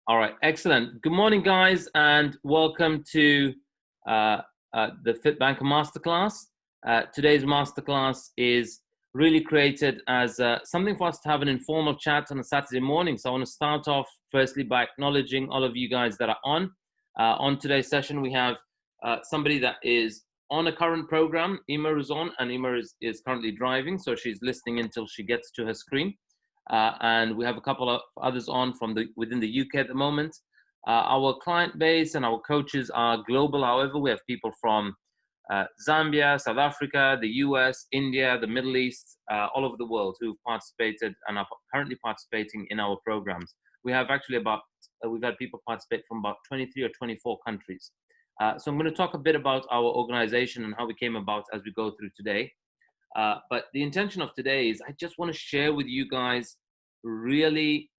All right, excellent. Good morning, guys, and welcome to the FITBANKER Masterclass. Today's Masterclass is really created as something for us to have an informal chat on a Saturday morning. So I want to start off firstly by acknowledging all of you guys that are on. On today's session, we have somebody that is on a current program. Emer is on, and Emer is currently driving, so she's listening until she gets to her screen. And we have a couple of others on from within the UK at the moment. Our client base and our coaches are global. However, we have people from Zambia, South Africa, the US, India, the Middle East, all over the world who've participated and are currently participating in our programs. We have actually we've had people participate from about 23 or 24 countries. So I'm going to talk a bit about our organization and how we came about as we go through today. But the intention of today is I just want to share with you guys really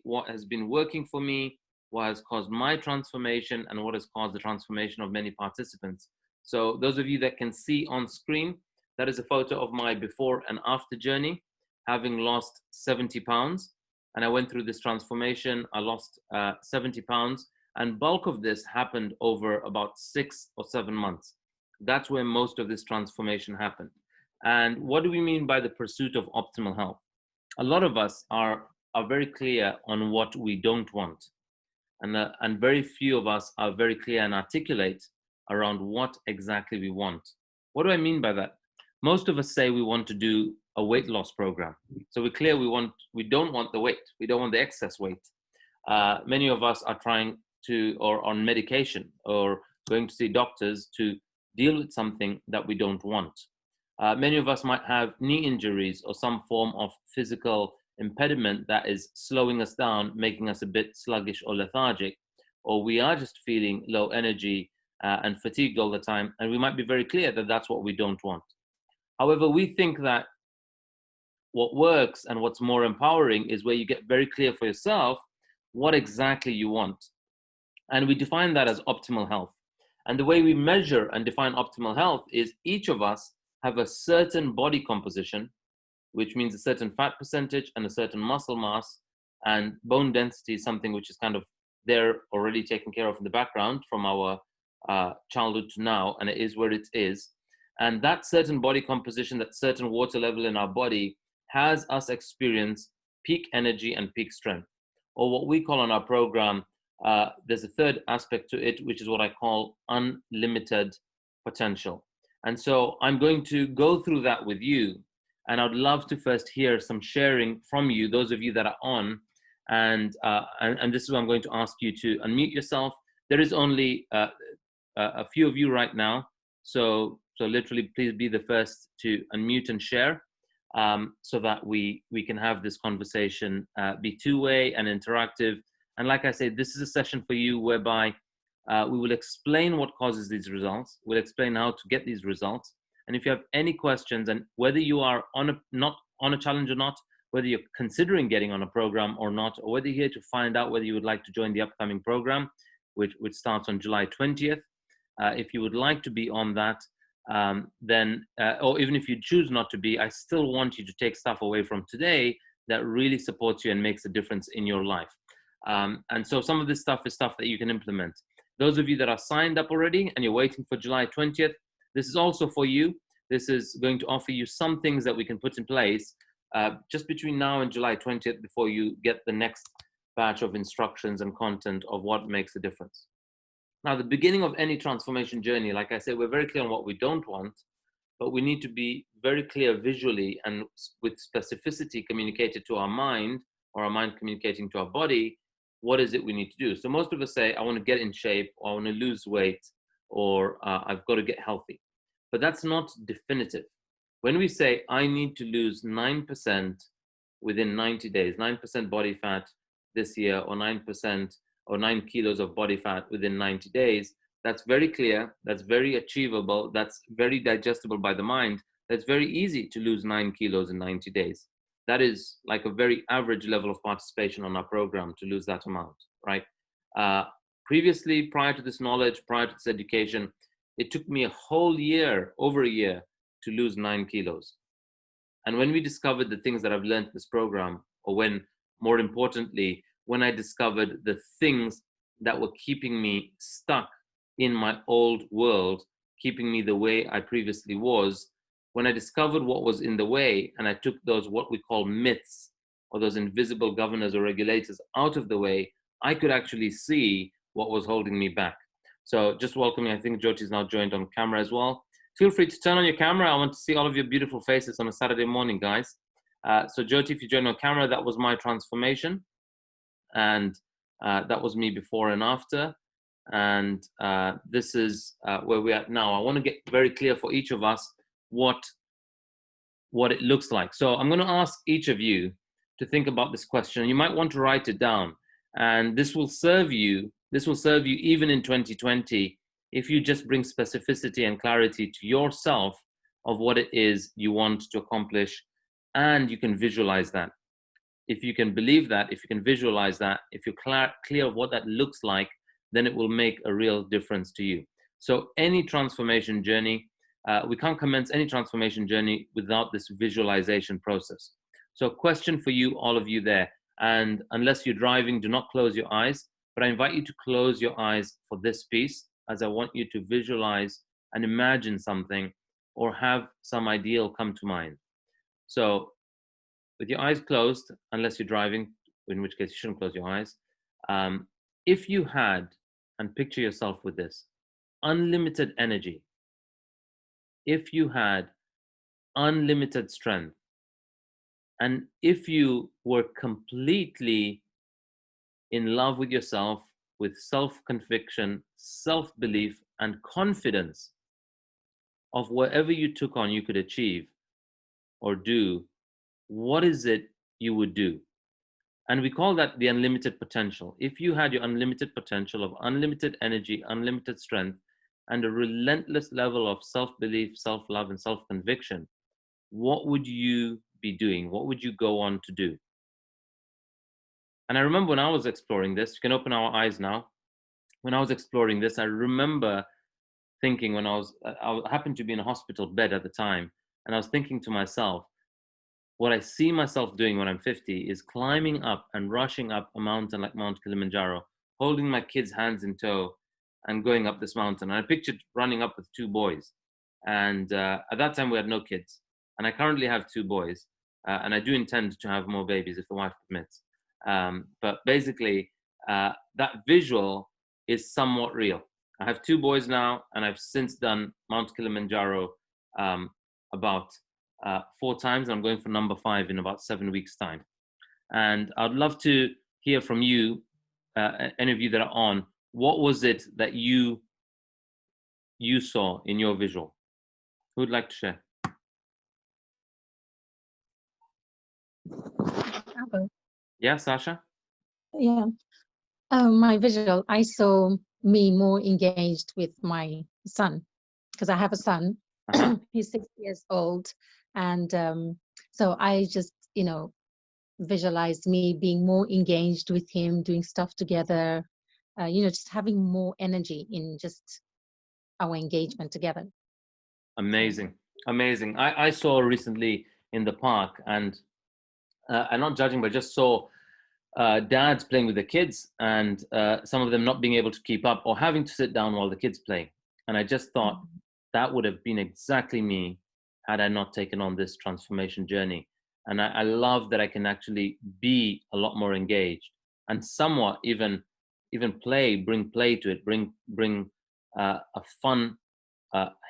what has been working for me, what has caused my transformation, and what has caused the transformation of many participants. So those of you that can see on screen, that is a photo of my before and after journey, having lost 70 pounds. And I went through this transformation. I lost 70 pounds. And bulk of this happened over about 6 or 7 months. That's where most of this transformation happened. And what do we mean by the pursuit of optimal health? A lot of us are very clear on what we don't want. And very few of us are very clear and articulate around what exactly we want. What do I mean by that? Most of us say we want to do a weight loss program. So we're clear we don't want the weight. We don't want the excess weight. Many of us are trying to, or on medication, or going to see doctors to deal with something that we don't want. Many of us might have knee injuries or some form of physical impediment that is slowing us down, making us a bit sluggish or lethargic, or we are just feeling low energy and fatigued all the time, and we might be very clear that that's what we don't want. However, we think that what works and what's more empowering is where you get very clear for yourself what exactly you want. And we define that as optimal health. And the way we measure and define optimal health is each of us have a certain body composition, which means a certain fat percentage and a certain muscle mass, and bone density is something which is kind of there already taken care of in the background from our childhood to now, and it is where it is. And that certain body composition, that certain water level in our body has us experience peak energy and peak strength, or what we call on our program, there's a third aspect to it, which is what I call unlimited potential. And so I'm going to go through that with you. And I'd love to first hear some sharing from you, those of you that are on. And this is what I'm going to ask you to unmute yourself. There is only a few of you right now. So literally, please be the first to unmute and share so that we can have this conversation be two-way and interactive. And like I said, this is a session for you whereby we will explain what causes these results. We'll explain how to get these results. And if you have any questions, and whether you are not on a challenge or not, whether you're considering getting on a program or not, or whether you're here to find out whether you would like to join the upcoming program, which starts on July 20th, if you would like to be on that, then, or even if you choose not to be, I still want you to take stuff away from today that really supports you and makes a difference in your life. And so some of this stuff is stuff that you can implement. Those of you that are signed up already and you're waiting for July 20th, this is also for you. This is going to offer you some things that we can put in place just between now and July 20th before you get the next batch of instructions and content of what makes a difference. Now, the beginning of any transformation journey, like I said, we're very clear on what we don't want, but we need to be very clear visually and with specificity communicated to our mind, or our mind communicating to our body, what is it we need to do? So most of us say, I want to get in shape, or I want to lose weight, or I've got to get healthy. But that's not definitive. When we say, I need to lose 9% within 90 days, 9% body fat this year, or 9% or 9 kilos of body fat within 90 days, that's very clear, that's very achievable, that's very digestible by the mind. That's very easy to lose 9 kilos in 90 days. That is like a very average level of participation on our program to lose that amount, right? Previously, prior to this knowledge, prior to this education, it took me a whole year, over a year, to lose 9 kilos. And when we discovered the things that I've learned in this program, or when, more importantly, when I discovered the things that were keeping me stuck in my old world, keeping me the way I previously was, when I discovered what was in the way and I took those what we call myths or those invisible governors or regulators out of the way, I could actually see what was holding me back. So just welcoming, I think Jyoti's now joined on camera as well. Feel free to turn on your camera. I want to see all of your beautiful faces on a Saturday morning, guys. So Jyoti, if you join on camera, that was my transformation. And that was me before and after. And this is where we're at now. I want to get very clear for each of us what it looks like. So I'm going to ask each of you to think about this question. You might want to write it down, and this will serve you. This will serve you even in 2020 if you just bring specificity and clarity to yourself of what it is you want to accomplish, and you can visualize that. If you can believe that, if you can visualize that, if you're clear of what that looks like, then it will make a real difference to you. So any transformation journey, we can't commence any transformation journey without this visualization process. So question for you, all of you there, and unless you're driving, do not close your eyes, but I invite you to close your eyes for this piece, as I want you to visualize and imagine something or have some ideal come to mind. So with your eyes closed, unless you're driving, in which case you shouldn't close your eyes. If you had, and picture yourself with this, unlimited energy, if you had unlimited strength, and if you were completely in love with yourself, with self-conviction, self-belief, and confidence of whatever you took on you could achieve or do, what is it you would do? And we call that the unlimited potential. If you had your unlimited potential of unlimited energy, unlimited strength, and a relentless level of self-belief, self-love, and self-conviction, what would you be doing? What would you go on to do? And I remember when I was exploring this, you can open our eyes now. When I was exploring this, I remember thinking when I happened to be in a hospital bed at the time, and I was thinking to myself, what I see myself doing when I'm 50 is climbing up and rushing up a mountain like Mount Kilimanjaro, holding my kids' hands in tow and going up this mountain. And I pictured running up with two boys. And at that time, we had no kids. And I currently have two boys. And I do intend to have more babies if the wife permits. But basically, that visual is somewhat real. I have two boys now, and I've since done Mount Kilimanjaro about 4 times. I'm going for number 5 in about 7 weeks' time. And I'd love to hear from you, any of you that are on, what was it that you saw in your visual? Who would like to share? Yeah, Sasha? Yeah. My visual, I saw me more engaged with my son, because I have a son. He's 6 years old. And so I just, visualized me being more engaged with him, doing stuff together, just having more energy in just our engagement together. Amazing. Amazing. I saw recently in the park, and I'm not judging, but just saw dads playing with the kids, and some of them not being able to keep up or having to sit down while the kids play. And I just thought that would have been exactly me had I not taken on this transformation journey. And I love that I can actually be a lot more engaged and somewhat even bring play to it, bring a fun,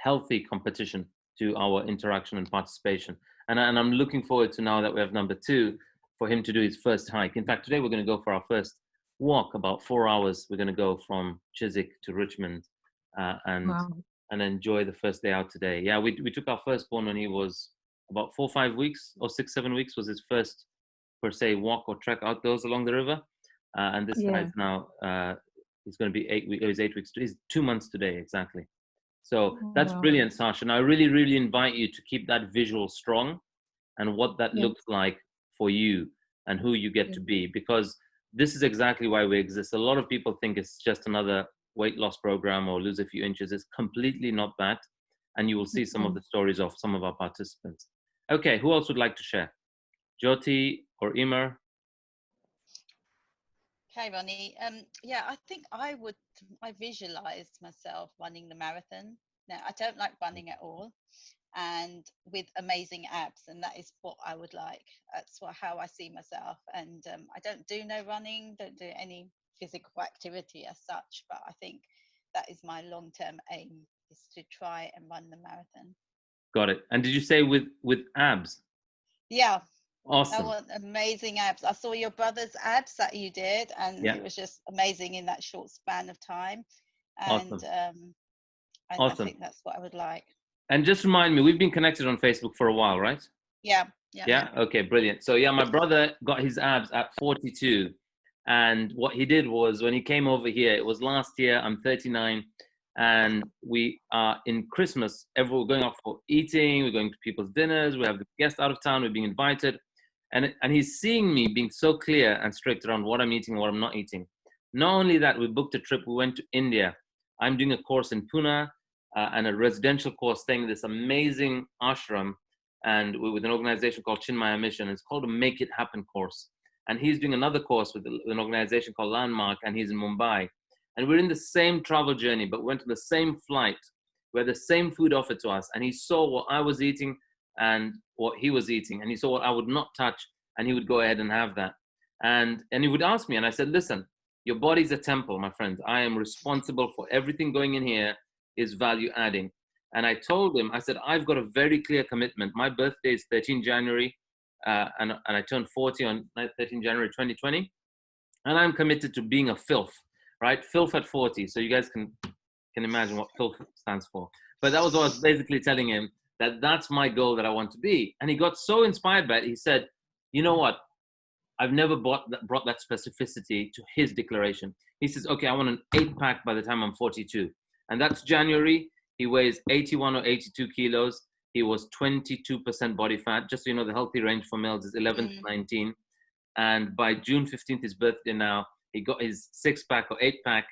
healthy competition to our interaction and participation. And I'm looking forward to, now that we have number 2, for him to do his first hike. In fact, today we're going to go for our first walk, about 4 hours. We're going to go from Chiswick to Richmond and enjoy the first day out today. Yeah, we took our firstborn when he was about 4 or 5 weeks, or 6, 7 weeks was his first, per se, walk or trek outdoors along the river. And this guy's now, he's going to be 8 weeks, he's 8 weeks, he's 2 months today, exactly. So that's brilliant, Sasha. And I really, really invite you to keep that visual strong and what that looks like for you and who you get to be, because this is exactly why we exist. A lot of people think it's just another weight loss program or lose a few inches. It's completely not that. And you will see some of the stories of some of our participants. Okay, who else would like to share? Jyoti or Emer? Okay, Ronnie. Yeah, I think I visualized myself running the marathon. Now, I don't like running at all, and with amazing abs, and that is what I would like. That's how I see myself. And I don't do no running, don't do any physical activity as such, but I think that is my long-term aim, is to try and run the marathon. Got it. And did you say with abs? Yeah, I Awesome. want amazing abs. I saw your brother's abs that you did, and Yeah. it was just amazing in that short span of time. And Awesome. I Awesome. think that's what I would like. And just remind me, we've been connected on Facebook for a while, right? Yeah, yeah, Yeah. Okay. Brilliant. So yeah, my brother got his abs at 42, and what he did was when he came over here, it was last year. I'm 39, and we are in Christmas. We're going out for eating. We're going to people's dinners. We have the guests out of town. We're being invited, and he's seeing me being so clear and strict around what I'm eating and what I'm not eating. Not only that, we booked a trip. We went to India. I'm doing a course in Pune and a residential course, staying in this amazing ashram and with an organization called Chinmaya Mission. It's called a Make It Happen course. And he's doing another course with an organization called Landmark, and he's in Mumbai. And we're in the same travel journey, but went to the same flight, where the same food offered to us. And he saw what I was eating and what he was eating. And he saw what I would not touch, and he would go ahead and have that. And he would ask me, and I said, listen, your body's a temple, my friend. I am responsible for everything going in here is value adding. And I told him, I said, I've got a very clear commitment. My birthday is 13 January, and I turned 40 on 13 January 2020. And I'm committed to being a filth, right? Filth at 40. So you guys can imagine what filth stands for. But that was what I was basically telling him, that that's my goal that I want to be. And he got so inspired by it. He said, you know what? I've never brought that specificity to his declaration. He says, okay, I want an 8-pack by the time I'm 42. And that's January. He weighs 81 or 82 kilos. He was 22% body fat. Just so you know, the healthy range for males is 11 to 19. And by June 15th, his birthday now, he got his 6-pack or 8-pack,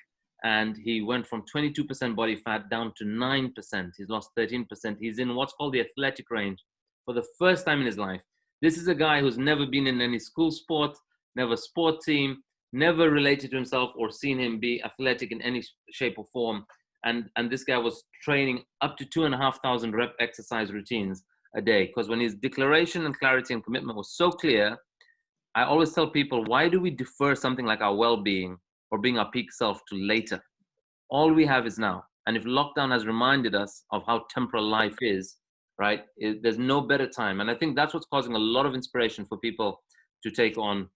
and he went from 22% body fat down to 9%. He's lost 13%. He's in what's called the athletic range for the first time in his life. This is a guy who's never been in any school sport, never sport team, never related to himself or seen him be athletic in any shape or form. And this guy was training up to 2,500 rep exercise routines a day. Because when his declaration and clarity and commitment was so clear, I always tell people, why do we defer something like our well-being or being our peak self to later? All we have is now. And if lockdown has reminded us of how temporal life is, right, there's no better time. And I think that's what's causing a lot of inspiration for people to take on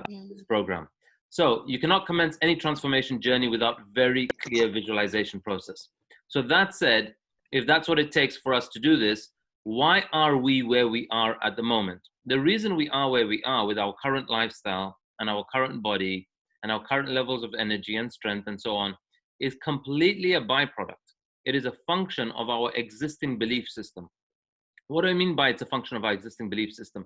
this program. So you cannot commence any transformation journey without very clear visualization process. So that said, if that's what it takes for us to do this, why are we where we are at the moment? The reason we are where we are with our current lifestyle and our current body and our current levels of energy and strength and so on is completely a byproduct. It is a function of our existing belief system. What do I mean by it's a function of our existing belief system?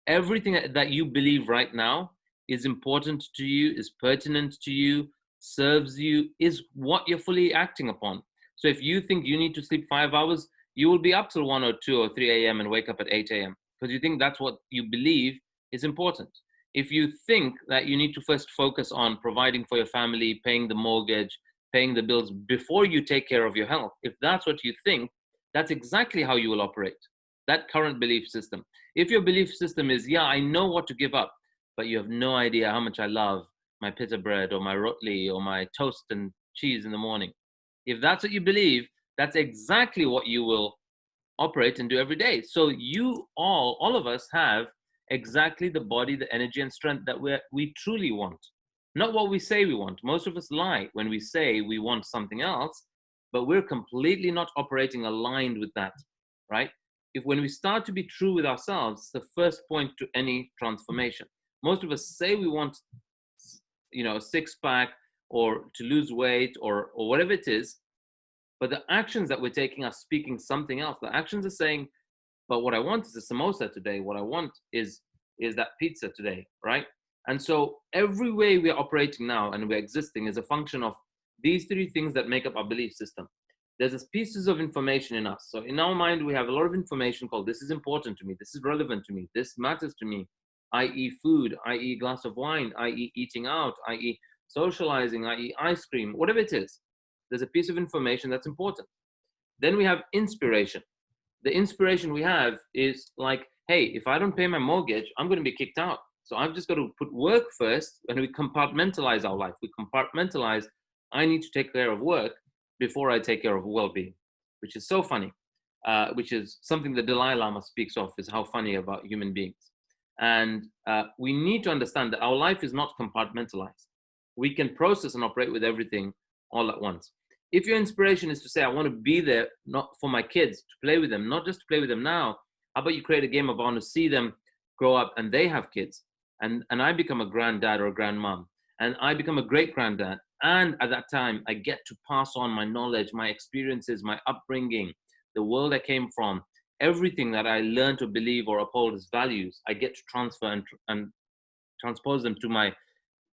Everything that you believe right now is important to you, is pertinent to you, serves you, is what you're fully acting upon. So if you think you need to sleep 5 hours, you will be up till 1 or 2 or 3 a.m. and wake up at 8 a.m. because you think that's what you believe is important. If you think that you need to first focus on providing for your family, paying the mortgage, paying the bills before you take care of your health, if that's what you think, that's exactly how you will operate. That current belief system. If your belief system is, yeah, I know what to give up, but you have no idea how much I love my pita bread or my rotli or my toast and cheese in the morning. If that's what you believe, that's exactly what you will operate and do every day. So you all of us have exactly the body, the energy and strength that we truly want. Not what we say we want. Most of us lie when we say we want something else, but we're completely not operating aligned with that, right? When we start to be true with ourselves, it's the first point to any transformation. Most of us say we want, a 6-pack or to lose weight or whatever it is, but the actions that we're taking are speaking something else. The actions are saying, but what I want is a samosa today. What I want is that pizza today, right? And so every way we're operating now and we're existing is a function of these 3 things that make up our belief system. there's pieces of information in us. So in our mind, we have a lot of information called, this is important to me, this is relevant to me, this matters to me, i.e. food, i.e. glass of wine, i.e. eating out, i.e. socializing, i.e. ice cream, whatever it is. There's a piece of information that's important. Then we have inspiration. The inspiration we have is like, hey, if I don't pay my mortgage, I'm going to be kicked out. So I've just got to put work first, and we compartmentalize our life. We compartmentalize, I need to take care of work before I take care of well-being, which is so funny, which is something the Dalai Lama speaks of, is how funny about human beings. And we need to understand that our life is not compartmentalized. We can process and operate with everything all at once. If your inspiration is to say, I want to be there not for my kids, to play with them, not just to play with them now, how about you create a game of I want to see them grow up and they have kids, and I become a granddad or a grandmom, and I become a great granddad, and at that time I get to pass on my knowledge, my experiences, my upbringing, the world I came from, everything that I learned to believe or uphold as values, I get to transfer and transpose them to my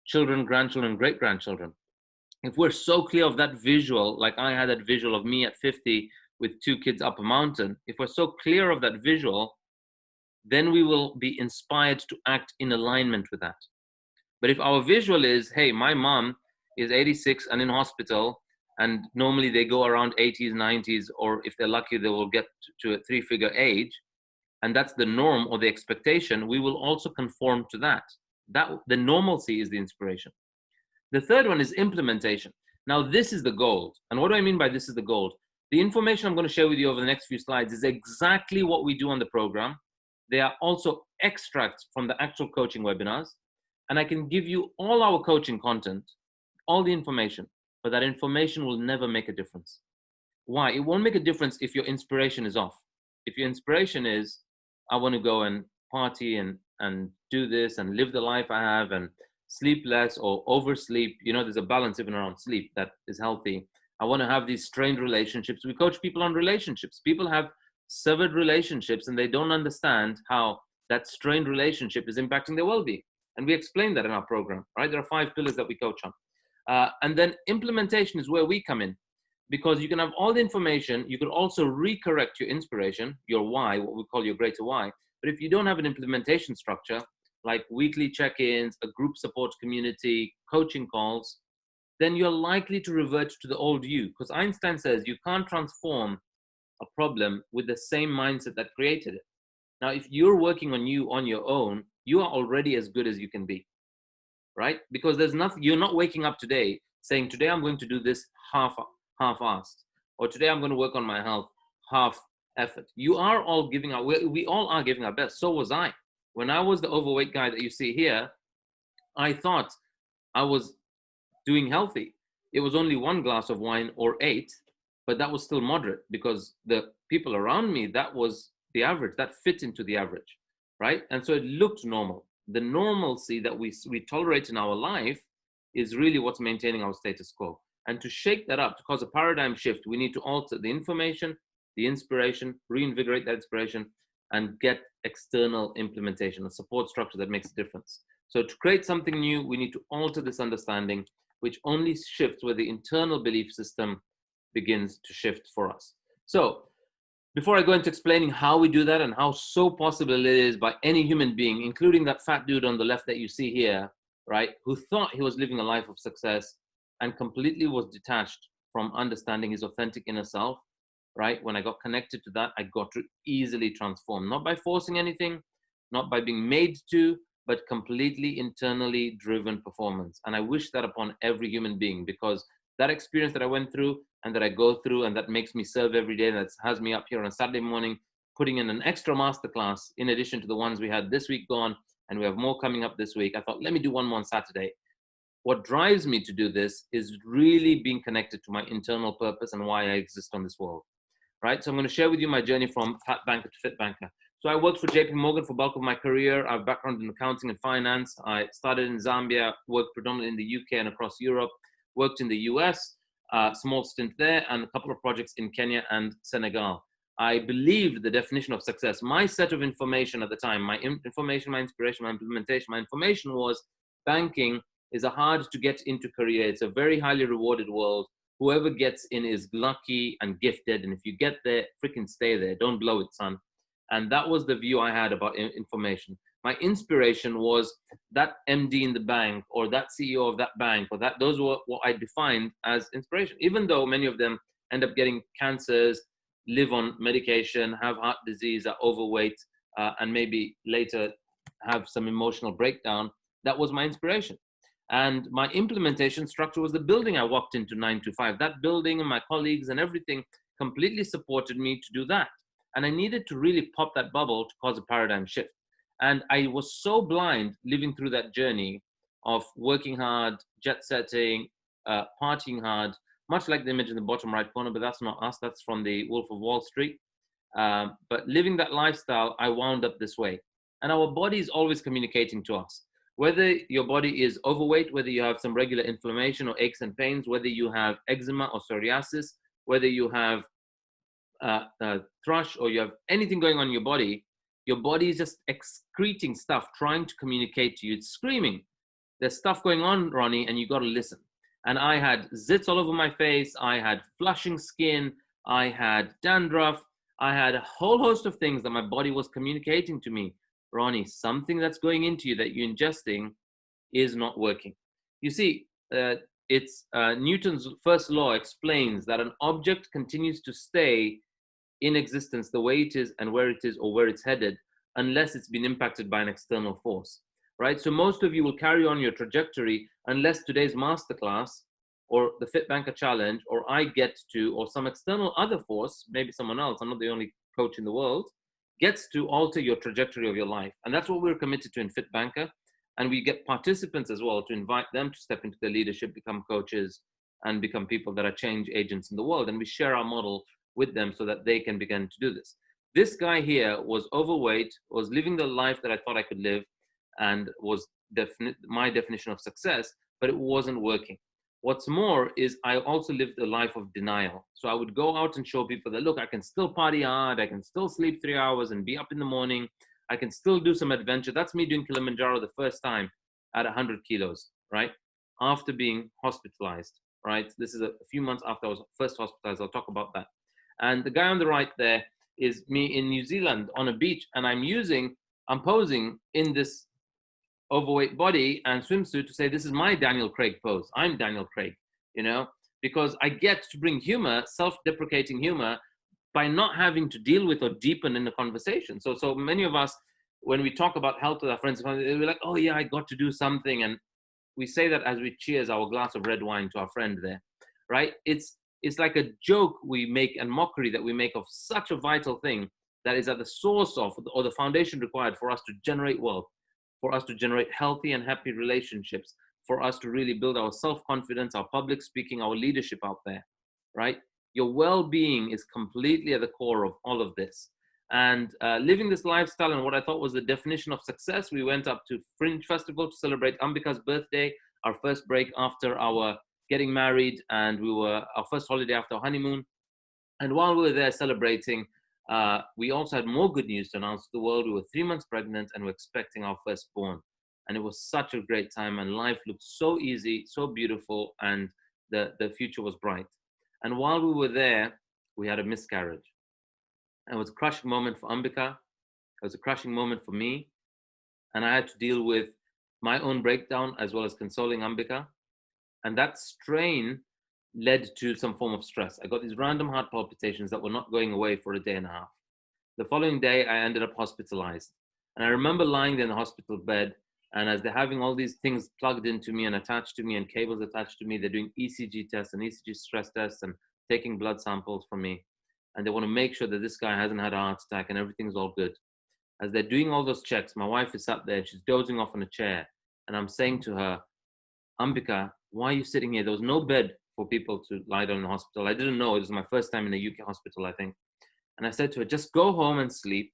children, grandchildren, great-grandchildren. If we're so clear of that visual, like I had that visual of me at 50 with 2 kids up a mountain, if we're so clear of that visual, then we will be inspired to act in alignment with that. But if our visual is, hey, my mom is 86 and in hospital, and normally they go around 80s, 90s, or if they're lucky, they will get to a 3-figure age, and that's the norm or the expectation, we will also conform to that. The normalcy is the inspiration. The third one is implementation. Now, this is the gold. And what do I mean by this is the gold? The information I'm going to share with you over the next few slides is exactly what we do on the program. They are also extracts from the actual coaching webinars. And I can give you all our coaching content, all the information, but that information will never make a difference. Why? It won't make a difference if your inspiration is off. If your inspiration is, I want to go and party and do this and live the life I have and sleep less or oversleep, there's a balance even around sleep that is healthy. I want to have these strained relationships. We coach people on relationships. People have severed relationships and they don't understand how that strained relationship is impacting their well-being. And we explain that in our program, right? There are 5 pillars that we coach on. And then implementation is where we come in, because you can have all the information. You could also recorrect your inspiration, your why, what we call your greater why. But if you don't have an implementation structure, like weekly check-ins, a group support community, coaching calls, then you're likely to revert to the old you. Because Einstein says you can't transform a problem with the same mindset that created it. Now, if you're working on you on your own, you are already as good as you can be, right? Because there's nothing, you're not waking up today saying, today I'm going to do this half-assed, or today I'm going to work on my health half effort. You are all giving our, we all are giving our best. So was I. When I was the overweight guy that you see here, I thought I was doing healthy. It was only 1 glass of wine or 8, but that was still moderate because the people around me, that was the average, that fit into the average, right? And so it looked normal. The normalcy that we tolerate in our life is really what's maintaining our status quo. And to shake that up, to cause a paradigm shift, we need to alter the information, the inspiration, reinvigorate that inspiration, and get external implementation, a support structure that makes a difference. So to create something new, we need to alter this understanding, which only shifts where the internal belief system begins to shift for us. So before I go into explaining how we do that and how so possible it is by any human being, including that fat dude on the left that you see here, right, who thought he was living a life of success and completely was detached from understanding his authentic inner self, right? When I got connected to that, I got to easily transform, not by forcing anything, not by being made to, but completely internally driven performance. And I wish that upon every human being, because that experience that I went through and that I go through and that makes me serve every day, that has me up here on a Saturday morning, putting in an extra masterclass in addition to the ones we had this week gone, and we have more coming up this week. I thought, let me do one more on Saturday. What drives me to do this is really being connected to my internal purpose and why I exist on this world, right? So I'm going to share with you my journey from fat banker to fit banker. So I worked for JP Morgan for the bulk of my career. I have a background in accounting and finance. I started in Zambia, worked predominantly in the UK and across Europe, worked in the US, small stint there, and a couple of projects in Kenya and Senegal. I believed the definition of success. My set of information at the time, my information, my inspiration, my implementation, my information was banking is a hard to get into career. It's a very highly rewarded world. whoever gets in is lucky and gifted. And if you get there, freaking stay there. Don't blow it, son. And that was the view I had about information. My inspiration was that MD in the bank, or that CEO of that bank, or that, those were what I defined as inspiration, even though many of them end up getting cancers, live on medication, have heart disease, are overweight, and maybe later have some emotional breakdown. That was my inspiration. And my implementation structure was the building I walked into 9 to 5. That building and my colleagues and everything completely supported me to do that. And I needed to really pop that bubble to cause a paradigm shift. And I was so blind living through that journey of working hard, jet setting, partying hard, much like the image in the bottom right corner, but that's not us, that's from the Wolf of Wall Street. But living that lifestyle, I wound up this way. And our body is always communicating to us. Whether your body is overweight, whether you have some regular inflammation or aches and pains, whether you have eczema or psoriasis, whether you have thrush or you have anything going on in your body is just excreting stuff, trying to communicate to you. It's screaming. There's stuff going on, Ronnie, and you got to listen. And I had zits all over my face. I had flushing skin. I had dandruff. I had a whole host of things that my body was communicating to me. Ronnie, something that's going into you that you're ingesting is not working. You see, it's Newton's first law explains that an object continues to stay in existence the way it is and where it is or where it's headed unless it's been impacted by an external force, right? So most of you will carry on your trajectory unless today's masterclass or the FitBanker challenge or I get to, or some external other force, maybe someone else, I'm not the only coach in the world, gets to alter your trajectory of your life. And that's what we're committed to in FitBanker. And we get participants as well to invite them to step into their leadership, become coaches, and become people that are change agents in the world. And we share our model with them so that they can begin to do this. This guy here was overweight, was living the life that I thought I could live, and was my definition of success, but it wasn't working. What's more is I also lived a life of denial. So I would go out and show people that, look, I can still party hard, I can still sleep 3 hours and be up in the morning, I can still do some adventure. That's me doing Kilimanjaro the first time at 100 kilos, right? After being hospitalized, right? This is a few months after I was first hospitalized. I'll talk about that. And the guy on the right there is me in New Zealand on a beach, and I'm posing in this overweight body and swimsuit to say, this is my Daniel Craig pose. I'm Daniel Craig, you know, because I get to bring humor, self-deprecating humor, by not having to deal with or deepen in the conversation. So many of us, when we talk about health with our friends, we're like, oh yeah, I got to do something. And we say that as we cheers our glass of red wine to our friend there, right? It's like a joke we make and mockery that we make of such a vital thing that is at the source of, or the foundation required for us to generate wealth, for us to generate healthy and happy relationships, for us to really build our self-confidence, our public speaking, our leadership out there, right? Your well-being is completely at the core of all of this. And living this lifestyle and what I thought was the definition of success, we went up to Fringe Festival to celebrate Ambika's birthday, our first break after our getting married, and our first holiday after our honeymoon. And while we were there celebrating, we also had more good news to announce to the world. We were 3 months pregnant and we're expecting our firstborn. And it was such a great time, and life looked so easy, so beautiful, and the future was bright. And while we were there, we had a miscarriage. It was a crushing moment for Ambika. It was a crushing moment for me. And I had to deal with my own breakdown as well as consoling Ambika. And that strain led to some form of stress. I got these random heart palpitations that were not going away for a day and a half. The following day, I ended up hospitalized. And I remember lying there in the hospital bed, and as they're having all these things plugged into me and attached to me and cables attached to me, they're doing ECG tests and ECG stress tests and taking blood samples from me. And they want to make sure that this guy hasn't had a heart attack and everything's all good. As they're doing all those checks, my wife is sat there, she's dozing off on a chair. And I'm saying to her, Ambika, why are you sitting here? There was no bed for people to lie down in the hospital. I didn't know. It was my first time in a UK hospital, I think. And I said to her, just go home and sleep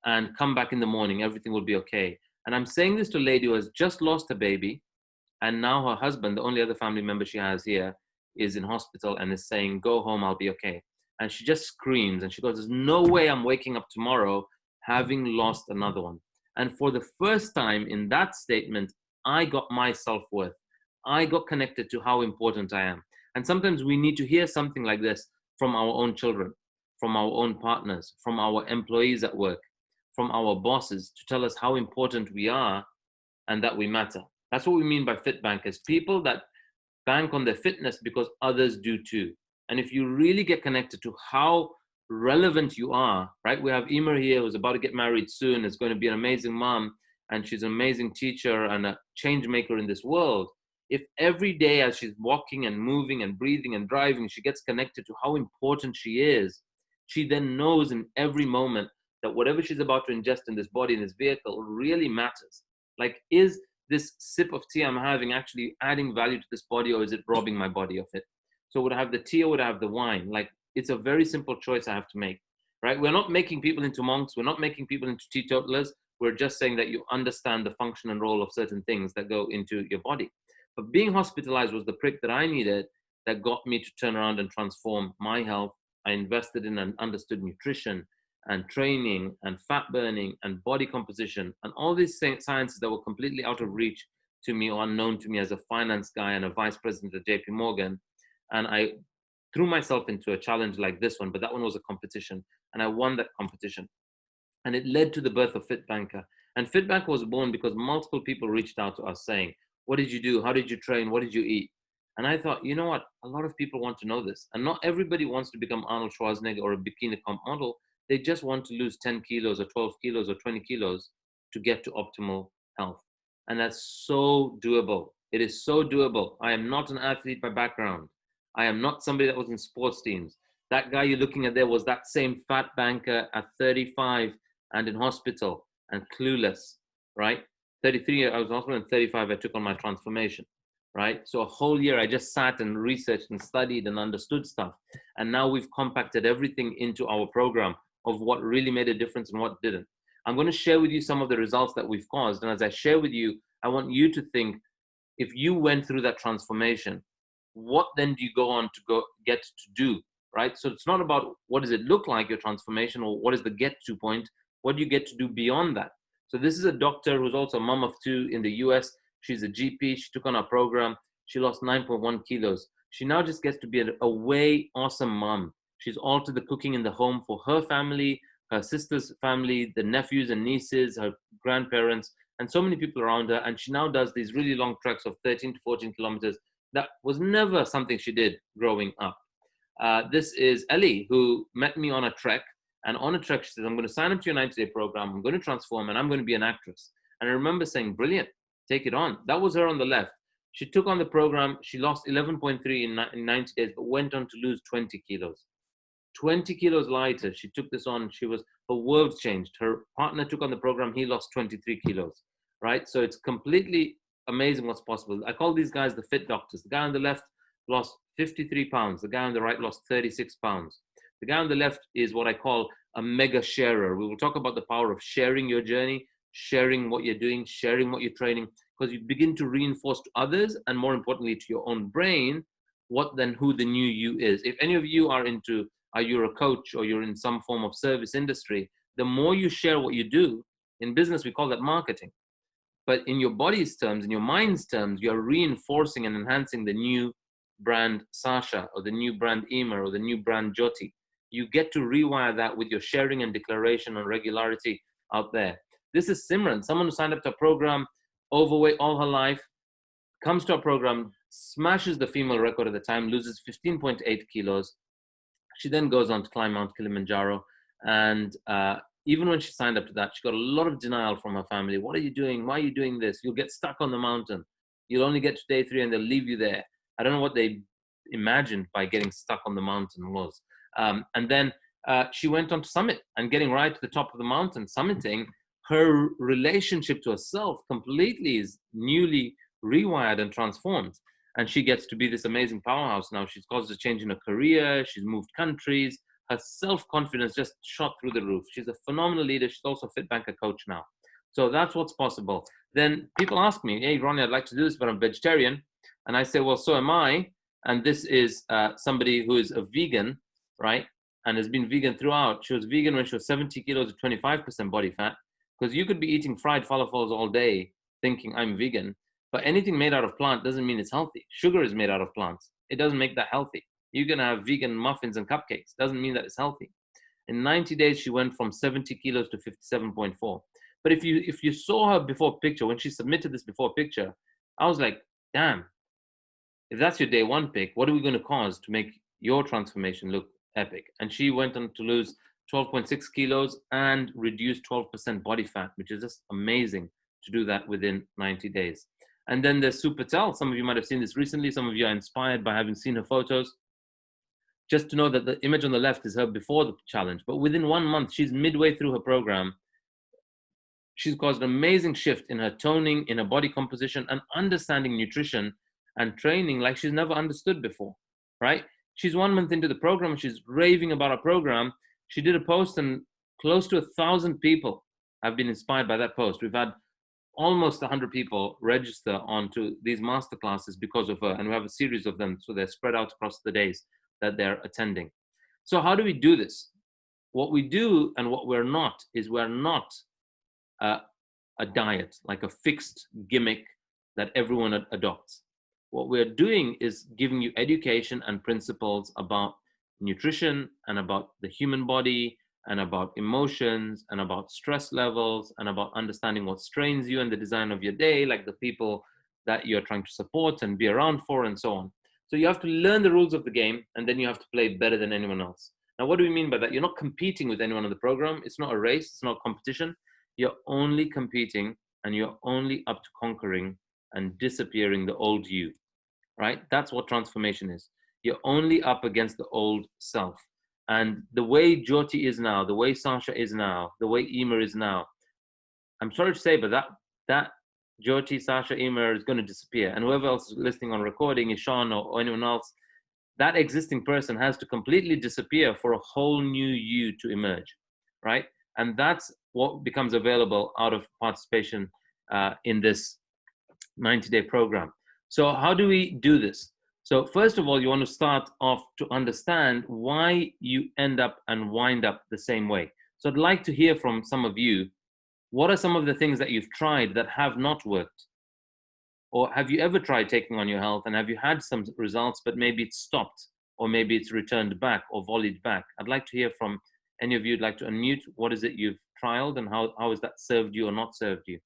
and come back in the morning. Everything will be okay. And I'm saying this to a lady who has just lost a baby. And now her husband, the only other family member she has here, is in hospital and is saying, go home, I'll be okay. And she just screams and she goes, there's no way I'm waking up tomorrow having lost another one. And for the first time in that statement, I got my self-worth. I got connected to how important I am. And sometimes we need to hear something like this from our own children, from our own partners, from our employees at work, from our bosses, to tell us how important we are and that we matter. That's what we mean by fit bankers, people that bank on their fitness because others do too. And if you really get connected to how relevant you are, right? We have Emer here who's about to get married soon, is going to be an amazing mom, and she's an amazing teacher and a change maker in this world. If every day as she's walking and moving and breathing and driving, she gets connected to how important she is, she then knows in every moment that whatever she's about to ingest in this body, in this vehicle, really matters. Like, is this sip of tea I'm having actually adding value to this body, or is it robbing my body of it? So would I have the tea or would I have the wine? Like, it's a very simple choice I have to make, right? We're not making people into monks. We're not making people into teetotalers. We're just saying that you understand the function and role of certain things that go into your body. But being hospitalized was the prick that I needed that got me to turn around and transform my health. I invested in and understood nutrition and training and fat burning and body composition and all these sciences that were completely out of reach to me or unknown to me as a finance guy and a vice president at JP Morgan. And I threw myself into a challenge like this one, but that one was a competition, and I won that competition. And it led to the birth of FitBanker. And FitBanker was born because multiple people reached out to us saying, what did you do? How did you train? What did you eat? And I thought, you know what? A lot of people want to know this. And not everybody wants to become Arnold Schwarzenegger or a bikini comp model. They just want to lose 10 kilos or 12 kilos or 20 kilos to get to optimal health. And that's so doable. It is so doable. I am not an athlete by background. I am not somebody that was in sports teams. That guy you're looking at there was that same fat banker at 35 and in hospital and clueless, right? 33, I was in hospital, and 35, I took on my transformation, right? So a whole year, I just sat and researched and studied and understood stuff. And now we've compacted everything into our program of what really made a difference and what didn't. I'm going to share with you some of the results that we've caused. And as I share with you, I want you to think, if you went through that transformation, what then do you go on to go get to do, right? So it's not about what does it look like, your transformation, or what is the get to point. What do you get to do beyond that? So this is a doctor who's also a mom of two in the US. She's a GP. She took on our program. She lost 9.1 kilos. She now just gets to be a way awesome mom. She's altered the cooking in the home for her family, her sister's family, the nephews and nieces, her grandparents, and so many people around her. And she now does these really long treks of 13 to 14 kilometers. That was never something she did growing up. This is Ellie, who met me on a trek. And on a trek, she says, I'm going to sign up to your 90-day program. I'm going to transform, and I'm going to be an actress. And I remember saying, brilliant, take it on. That was her on the left. She took on the program. She lost 11.3 in 90 days, but went on to lose 20 kilos. 20 kilos lighter. She took this on. Her world changed. Her partner took on the program. He lost 23 kilos, right? So it's completely amazing what's possible. I call these guys the fit doctors. The guy on the left lost 53 pounds. The guy on the right lost 36 pounds. The guy on the left is what I call a mega sharer. We will talk about the power of sharing your journey, sharing what you're doing, sharing what you're training, because you begin to reinforce to others, and more importantly to your own brain, who the new you is. If any of you are you're a coach or you're in some form of service industry, the more you share what you do, in business we call that marketing. But in your body's terms, in your mind's terms, you're reinforcing and enhancing the new brand Sasha, or the new brand Emer, or the new brand Jyoti. You get to rewire that with your sharing and declaration and regularity out there. This is Simran, someone who signed up to a program, overweight all her life, comes to a program, smashes the female record at the time, loses 15.8 kilos. She then goes on to climb Mount Kilimanjaro. And even when she signed up to that, she got a lot of denial from her family. What are you doing? Why are you doing this? You'll get stuck on the mountain. You'll only get to day 3 and they'll leave you there. I don't know what they imagined by getting stuck on the mountain was. And then she went on to summit, and getting right to the top of the mountain, summiting, her relationship to herself completely is newly rewired and transformed. And she gets to be this amazing powerhouse now. She's caused a change in her career. She's moved countries. Her self-confidence just shot through the roof. She's a phenomenal leader. She's also a FitBanker coach now. So that's what's possible. Then people ask me, hey, Ronnie, I'd like to do this, but I'm vegetarian. And I say, well, so am I. And this is somebody who is a vegan, right? And has been vegan throughout. She was vegan when she was 70 kilos of 25% body fat, because you could be eating fried falafels all day thinking I'm vegan, but anything made out of plant doesn't mean it's healthy. Sugar is made out of plants. it doesn't make that healthy. You can have vegan muffins and cupcakes. Doesn't mean that it's healthy. In 90 days, she went from 70 kilos to 57.4. But if you saw her before picture, when she submitted this before picture, I was like, damn, if that's your day one pick, what are we going to cause to make your transformation look epic? And she went on to lose 12.6 kilos and reduce 12% body fat, which is just amazing to do that within 90 days. And then there's Sue Patel. Some of you might have seen this recently. Some of you are inspired by having seen her photos. Just to know that the image on the left is her before the challenge. But within 1 month, she's midway through her program. She's caused an amazing shift in her toning, in her body composition, and understanding nutrition and training like she's never understood before, right? She's 1 month into the program. She's raving about her program. She did a post and close to 1,000 people have been inspired by that post. We've had almost 100 people register onto these masterclasses because of her, and we have a series of them, so they're spread out across the days that they're attending. So how do we do this? What we do and what we're not is we're not a diet, like a fixed gimmick that everyone adopts. What we're doing is giving you education and principles about nutrition and about the human body and about emotions and about stress levels and about understanding what strains you and the design of your day, like the people that you're trying to support and be around for and so on. So you have to learn the rules of the game, and then you have to play better than anyone else. Now, what do we mean by that? You're not competing with anyone in the program. It's not a race. It's not a competition. You're only competing, and you're only up to conquering and disappearing the old you, right? That's what transformation is. You're only up against the old self. And the way Jyoti is now, the way Sasha is now, the way Emer is now, I'm sorry to say, but that Jyoti, Sasha, Emer is going to disappear. And whoever else is listening on recording, Ishan or anyone else, that existing person has to completely disappear for a whole new you to emerge, right? And that's what becomes available out of participation in this 90-day program. So how do we do this? So first of all, you want to start off to understand why you end up and wind up the same way. So I'd like to hear from some of you. What are some of the things that you've tried that have not worked? Or have you ever tried taking on your health and have you had some results, but maybe it's stopped or maybe it's returned back or volleyed back? I'd like to hear from any of you who'd like to unmute. What is it you've trialed and how has that served you or not served you?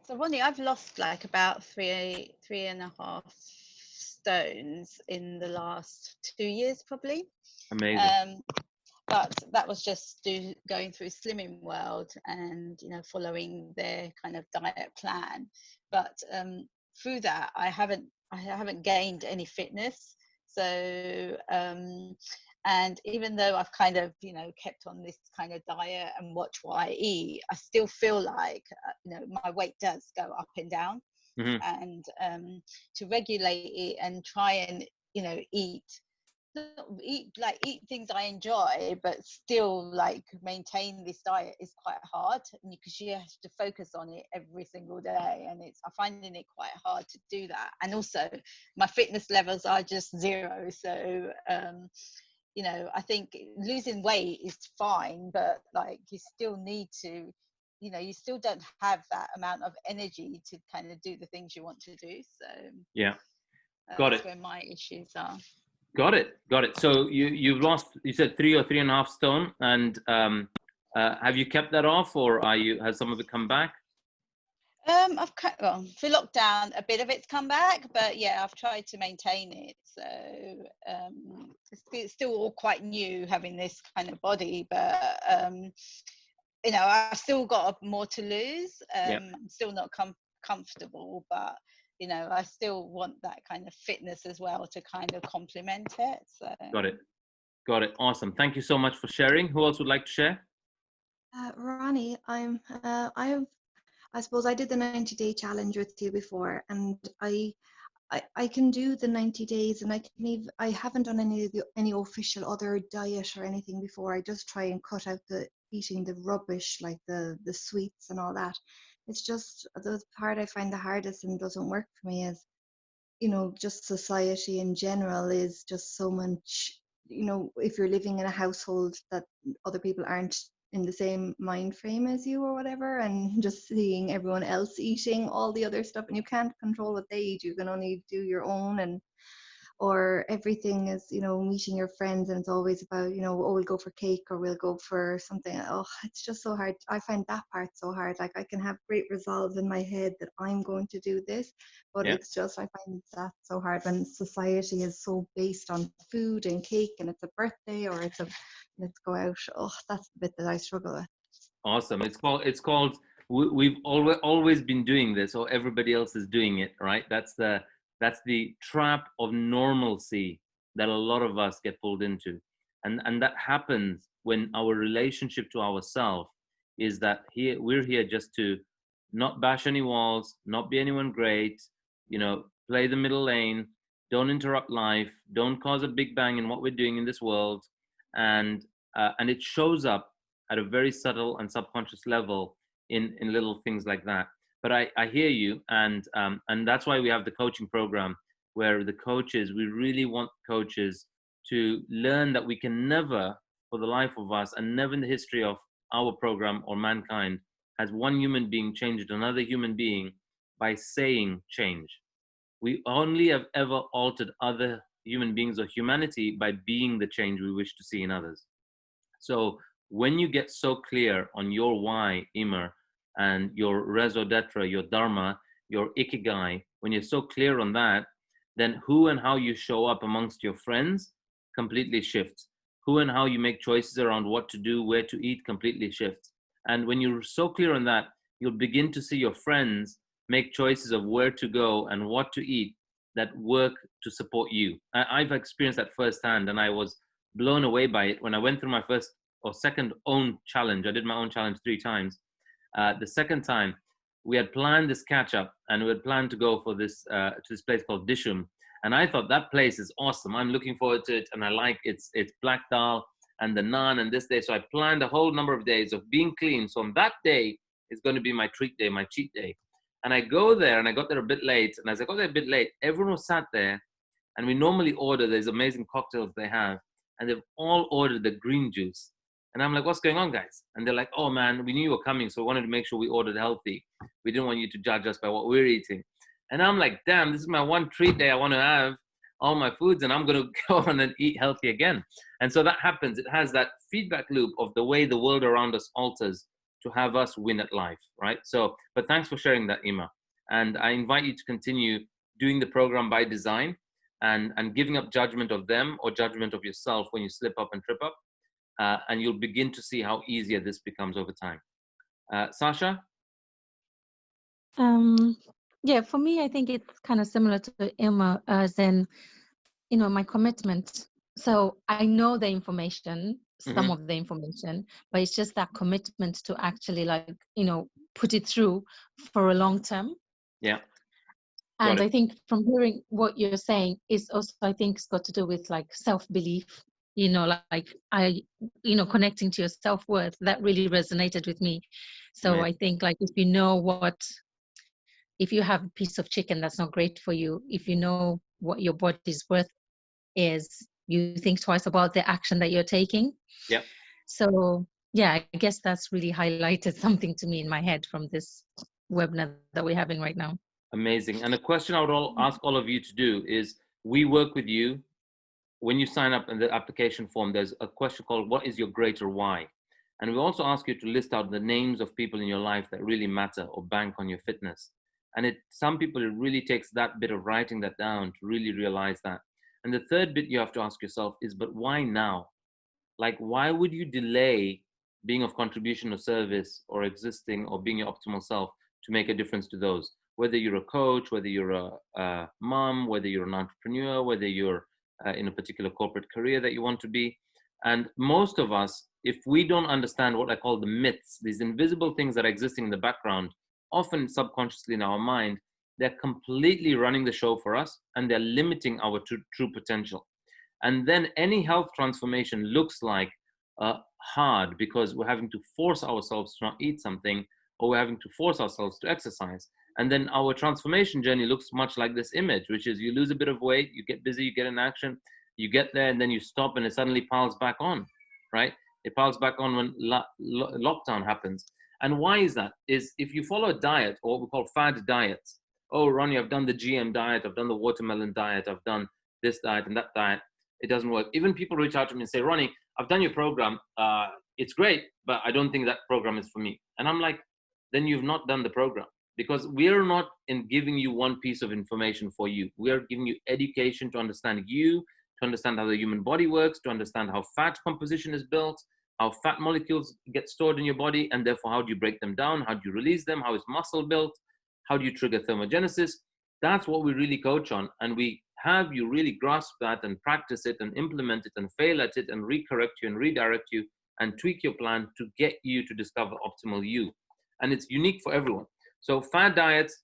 So Ronnie, I've lost like about three and a half stones in the last 2 years, probably. Amazing. But that was just going through Slimming World and following their kind of diet plan. But through that, I haven't gained any fitness. So and even though I've kind of kept on this kind of diet and watch what I eat, I still feel like my weight does go up and down. Mm-hmm. And to regulate it and try and eat things I enjoy, but still like maintain this diet is quite hard because you have to focus on it every single day, and I'm finding it quite hard to do that. And also my fitness levels are just zero, so I think losing weight is fine, but like you still need to you still don't have that amount of energy to kind of do the things you want to do. So yeah, got that's it. where my issues are. Got it. So you've lost, you said 3 or 3.5 stone, and have you kept that off, or has some of it come back? For lockdown, a bit of it's come back, but yeah, I've tried to maintain it. So it's still all quite new having this kind of body, but I've still got more to lose. I'm still not comfortable, but I still want that kind of fitness as well to kind of complement it. So got it. Awesome. Thank you so much for sharing. Who else would like to share? Ronnie, I suppose I did the 90-day challenge with you before, and I can do the 90 days, and I haven't done any official other diet or anything before. I just try and cut out eating the rubbish, like the sweets and all that. It's just the part I find the hardest and doesn't work for me is, just society in general is just so much, if you're living in a household that other people aren't in the same mind frame as you or whatever, and just seeing everyone else eating all the other stuff, and you can't control what they eat. You can only do your own, and or everything is, you know, meeting your friends, and it's always about, you know, oh, we'll go for cake or we'll go for something. Oh, it's just so hard. I find that part so hard. Like, I can have great resolve in my head that I'm going to do this, but Yeah. it's just, I find that so hard when society is so based on food and cake, and it's a birthday or it's a let's go out. Oh, that's the bit that I struggle with. Awesome. It's called we've always been doing this, or everybody else is doing it, right? That's the trap of normalcy that a lot of us get pulled into. And that happens when our relationship to ourselves is that we're here just to not bash any walls, not be anyone great, play the middle lane, don't interrupt life, don't cause a big bang in what we're doing in this world. And it shows up at a very subtle and subconscious level in little things like that. But I hear you, and that's why we have the coaching program, where we really want coaches to learn that we can never, for the life of us, and never in the history of our program or mankind, has one human being changed another human being by saying change. We only have ever altered other human beings or humanity by being the change we wish to see in others. So when you get so clear on your why, Emer, and your raison d'etre, your dharma, your ikigai, when you're so clear on that, then who and how you show up amongst your friends completely shifts. Who and how you make choices around what to do, where to eat, completely shifts. And when you're so clear on that, you'll begin to see your friends make choices of where to go and what to eat that work to support you. I've experienced that firsthand, and I was blown away by it when I went through my first or second own challenge. I did my own challenge 3 times. The second time, we had planned this catch up, and we had planned to go for this to this place called Dishum. And I thought that place is awesome. I'm looking forward to it, and I like it's black dal and the naan and this day. So I planned a whole number of days of being clean. So on that day is going to be my treat day, my cheat day. And I go there, and I got there a bit late. And as I got there a bit late, everyone was sat there, and we normally order these amazing cocktails they have, and they've all ordered the green juice. And I'm like, what's going on, guys? And they're like, oh, man, we knew you were coming, so we wanted to make sure we ordered healthy. We didn't want you to judge us by what we're eating. And I'm like, damn, this is my one treat day. I want to have all my foods, and I'm going to go on and eat healthy again. And so that happens. It has that feedback loop of the way the world around us alters to have us win at life, right? So, but thanks for sharing that, Ima. And I invite you to continue doing the program by design and giving up judgment of them or judgment of yourself when you slip up and trip up. And you'll begin to see how easier this becomes over time. Sasha? Yeah, for me, I think it's kind of similar to Emma, as in, my commitment. So I know the information, some of the information, but it's just that commitment to actually, put it through for a long term. Yeah. And I think from hearing what you're saying is also, I think it's got to do with self-belief, connecting to your self-worth. That really resonated with me. So I think if you have a piece of chicken that's not great for you, if you know what your body's worth is, you think twice about the action that you're taking. Yeah. So yeah, I guess that's really highlighted something to me in my head from this webinar that we're having right now. Amazing. And a question I would ask all of you to do is, we work with you. When you sign up in the application form, there's a question called, what is your greater why? And we also ask you to list out the names of people in your life that really matter or bank on your fitness. And some people, it really takes that bit of writing that down to really realize that. And the third bit you have to ask yourself is, but why now? Like, why would you delay being of contribution or service or existing or being your optimal self to make a difference to those? Whether you're a coach, whether you're a mom, whether you're an entrepreneur, whether you're in a particular corporate career that you want to be. And most of us, if we don't understand what I call the myths, these invisible things that are existing in the background, often subconsciously in our mind, they're completely running the show for us, and they're limiting our true potential. And then any health transformation looks like hard, because we're having to force ourselves to not eat something, or we're having to force ourselves to exercise. And then our transformation journey looks much like this image, which is you lose a bit of weight, you get busy, you get in action, you get there, and then you stop, and it suddenly piles back on, right? It piles back on when lockdown happens. And why is that? Is if you follow a diet, or what we call fad diets. Oh, Ronnie, I've done the GM diet, I've done the watermelon diet, I've done this diet and that diet. It doesn't work. Even people reach out to me and say, Ronnie, I've done your program. It's great, but I don't think that program is for me. And I'm like, then you've not done the program, because we're not in giving you one piece of information for you. We are giving you education to understand you, to understand how the human body works, to understand how fat composition is built, how fat molecules get stored in your body, and therefore how do you break them down, how do you release them, how is muscle built, how do you trigger thermogenesis. That's what we really coach on, and we have you really grasp that and practice it and implement it and fail at it and recorrect you and redirect you and tweak your plan to get you to discover optimal you. And it's unique for everyone. So fad diets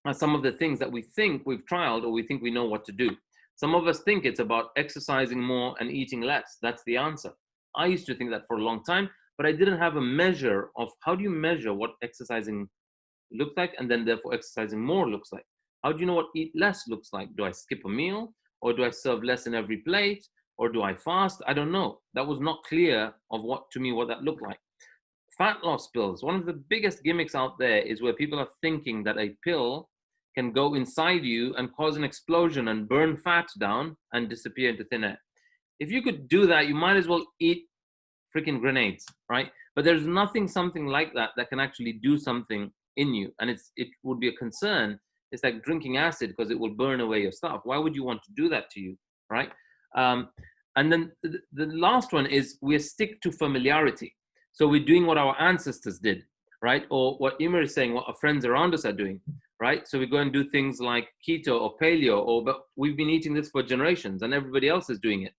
are some of the things that we think we've trialed or we think we know what to do. Some of us think it's about exercising more and eating less. That's the answer. I used to think that for a long time, but I didn't have a measure of how do you measure what exercising looks like, and then therefore exercising more looks like. How do you know what eat less looks like? Do I skip a meal, or do I serve less in every plate, or do I fast? I don't know. That was not clear of what to me what that looked like. Fat loss pills. One of the biggest gimmicks out there is where people are thinking that a pill can go inside you and cause an explosion and burn fat down and disappear into thin air. If you could do that, you might as well eat freaking grenades, right? But there's nothing something like that that can actually do something in you. And it would be a concern. It's like drinking acid because it will burn away your stuff. Why would you want to do that to you, right? And then the last one is we stick to familiarity. So we're doing what our ancestors did, right? Or what Emer is saying, what our friends around us are doing, right? So we go and do things like keto or paleo, but we've been eating this for generations and everybody else is doing it.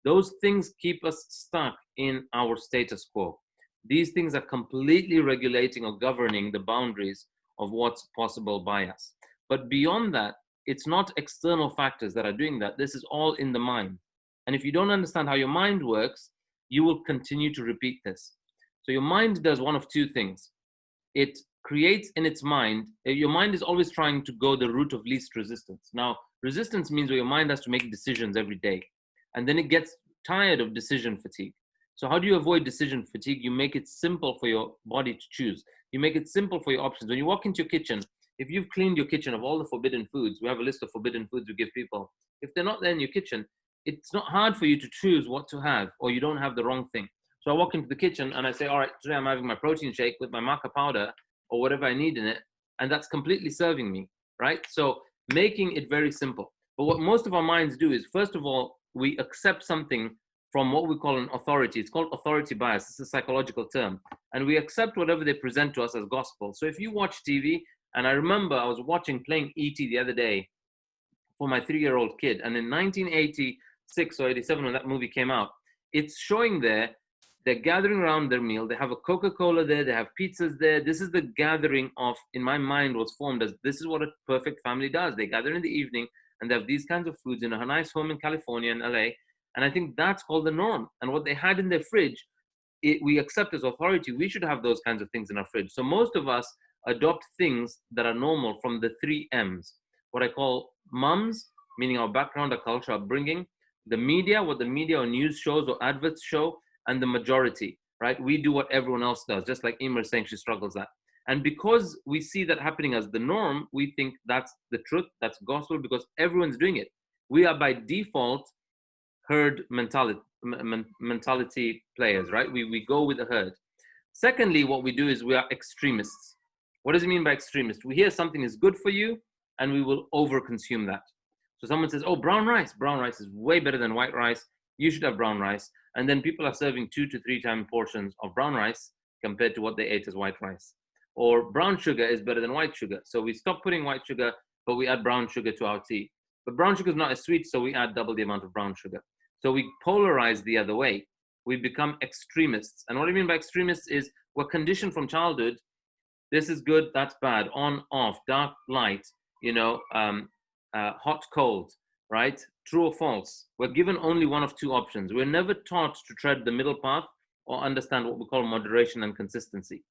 Those things keep us stuck in our status quo. These things are completely regulating or governing the boundaries of what's possible by us. But beyond that, it's not external factors that are doing that. This is all in the mind. And if you don't understand how your mind works, you will continue to repeat this. So your mind does one of two things. It creates in its mind, your mind is always trying to go the route of least resistance. Now, resistance means where your mind has to make decisions every day. And then it gets tired of decision fatigue. So how do you avoid decision fatigue? You make it simple for your body to choose. You make it simple for your options. When you walk into your kitchen, if you've cleaned your kitchen of all the forbidden foods, we have a list of forbidden foods we give people. If they're not there in your kitchen, it's not hard for you to choose what to have, or you don't have the wrong thing. So I walk into the kitchen and I say, all right, today I'm having my protein shake with my maca powder or whatever I need in it. And that's completely serving me, right? So making it very simple. But what most of our minds do is, first of all, we accept something from what we call an authority. It's called authority bias. It's a psychological term. And we accept whatever they present to us as gospel. So if you watch TV, and I remember I was playing E.T. the other day for my 3-year-old kid. And in 1986 or 87, when that movie came out, it's showing there, they're gathering around their meal. They have a Coca-Cola there. They have pizzas there. This is the gathering of, in my mind, was formed as this is what a perfect family does. They gather in the evening and they have these kinds of foods in a nice home in California and LA. And I think that's called the norm. And what they had in their fridge, we accept as authority. We should have those kinds of things in our fridge. So most of us adopt things that are normal from the 3 M's. What I call mums, meaning our background, our culture, our upbringing, the media, what the media or news shows or adverts show, and the majority, right? We do what everyone else does, just like Emer is saying she struggles at. And because we see that happening as the norm, we think that's the truth, that's gospel, because everyone's doing it. We are by default herd mentality players, right? We go with the herd. Secondly, what we do is we are extremists. What does it mean by extremist? We hear something is good for you and we will overconsume that. So someone says, oh, brown rice is way better than white rice. You should have brown rice. And then people are serving 2 to 3 times portions of brown rice compared to what they ate as white rice. Or brown sugar is better than white sugar. So we stop putting white sugar, but we add brown sugar to our tea. But brown sugar is not as sweet, so we add double the amount of brown sugar. So we polarize the other way. We become extremists. And what I mean by extremists is we're conditioned from childhood. This is good, that's bad, on, off, dark, light, hot, cold, right? True or false. We're given only one of 2 options. We're never taught to tread the middle path or understand what we call moderation and consistency.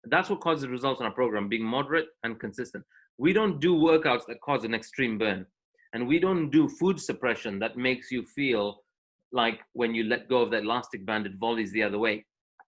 That's what causes results in our program, being moderate and consistent. We don't do workouts that cause an extreme burn. And we don't do food suppression that makes you feel like when you let go of the elastic band, it volleys the other way,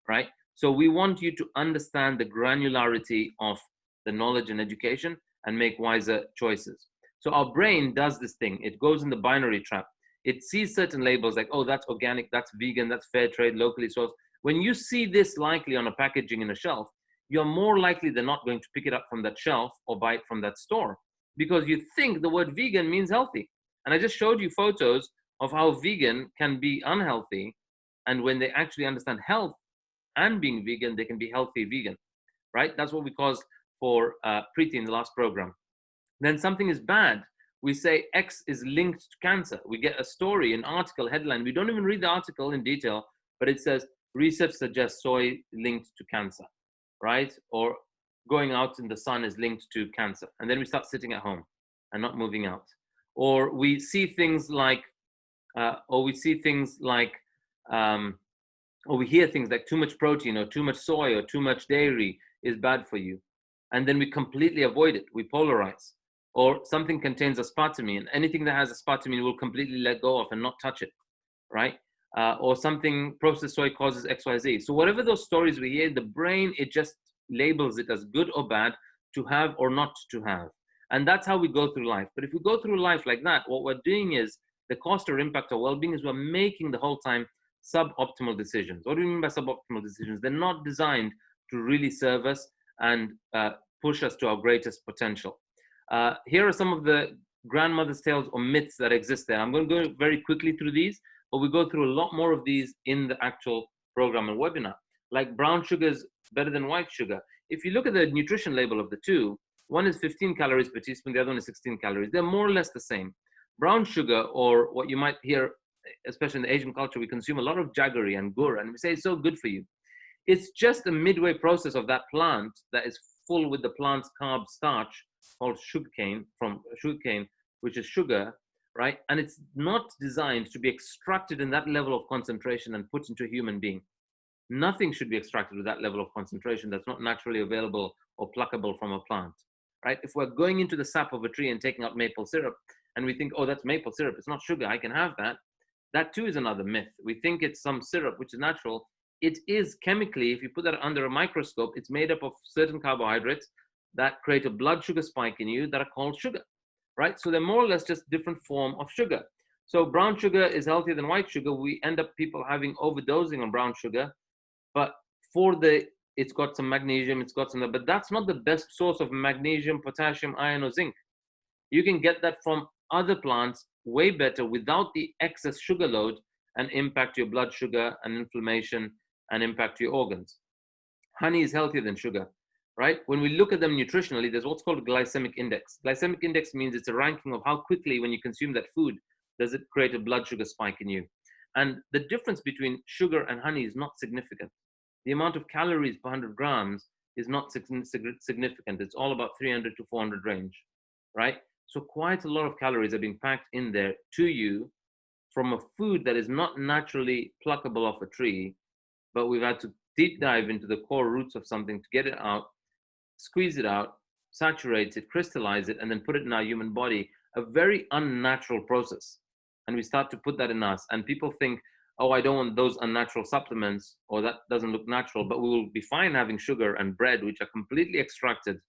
right? So we want you to understand the granularity of the knowledge and education and make wiser choices. So our brain does this thing. It goes in the binary trap. It sees certain labels like, oh, that's organic, that's vegan, that's fair trade, locally sourced. When you see this likely on a packaging in a shelf, you're more likely than not going to pick it up from that shelf or buy it from that store because you think the word vegan means healthy. And I just showed you photos of how vegan can be unhealthy. And when they actually understand health and being vegan, they can be healthy vegan, right? That's what we caused for Preeti in the last program. Then something is bad. We say X is linked to cancer. We get a story, an article, headline. We don't even read the article in detail, but it says research suggests soy linked to cancer, right? Or going out in the sun is linked to cancer. And then we start sitting at home and not moving out. Or we see things like, or we hear things like too much protein or too much soy or too much dairy is bad for you. And then we completely avoid it. We polarize. Or something contains aspartame, and anything that has aspartame we'll completely let go of and not touch it, right? Or something processed soy causes XYZ. So whatever those stories we hear, the brain, it just labels it as good or bad, to have or not to have. And that's how we go through life. But if we go through life like that, what we're doing is the cost or impact of well-being is we're making the whole time suboptimal decisions. What do we mean by suboptimal decisions? They're not designed to really serve us and push us to our greatest potential. Here are some of the grandmother's tales or myths that exist there. I'm going to go very quickly through these, but we go through a lot more of these in the actual program and webinar. Like brown sugar is better than white sugar. If you look at the nutrition label of the two, one is 15 calories per teaspoon, the other one is 16 calories. They're more or less the same. Brown sugar, or what you might hear, especially in the Asian culture, we consume a lot of jaggery and gur, and we say it's so good for you. It's just a midway process of that plant that is full with the plant's carb starch called sugarcane, from sugarcane, which is sugar, right? And it's not designed to be extracted in that level of concentration and put into a human being. Nothing should be extracted with that level of concentration that's not naturally available or pluckable from a plant, right? If we're going into the sap of a tree and taking out maple syrup and we think, oh, that's maple syrup, it's not sugar, I can have that. That too is another myth. We think it's some syrup, which is natural. It is chemically, if you put that under a microscope, it's made up of certain carbohydrates that create a blood sugar spike in you that are called sugar, right? So they're more or less just different form of sugar. So brown sugar is healthier than white sugar. We end up people having overdosing on brown sugar, but it's got some magnesium, it's got some, but that's not the best source of magnesium, potassium, iron, or zinc. You can get that from other plants way better without the excess sugar load and impact your blood sugar and inflammation and impact your organs. Honey is healthier than sugar, right? When we look at them nutritionally, there's what's called glycemic index. Glycemic index means it's a ranking of how quickly when you consume that food, does it create a blood sugar spike in you. And the difference between sugar and honey is not significant. The amount of calories per 100 grams is not significant. It's all about 300 to 400 range, right? So quite a lot of calories are being packed in there to you from a food that is not naturally pluckable off a tree, but we've had to deep dive into the core roots of something to get it out, squeeze it out, saturate it, crystallize it, and then put it in our human body, a very unnatural process. And we start to put that in us. And people think, oh, I don't want those unnatural supplements, or that doesn't look natural, but we will be fine having sugar and bread, which are completely extracted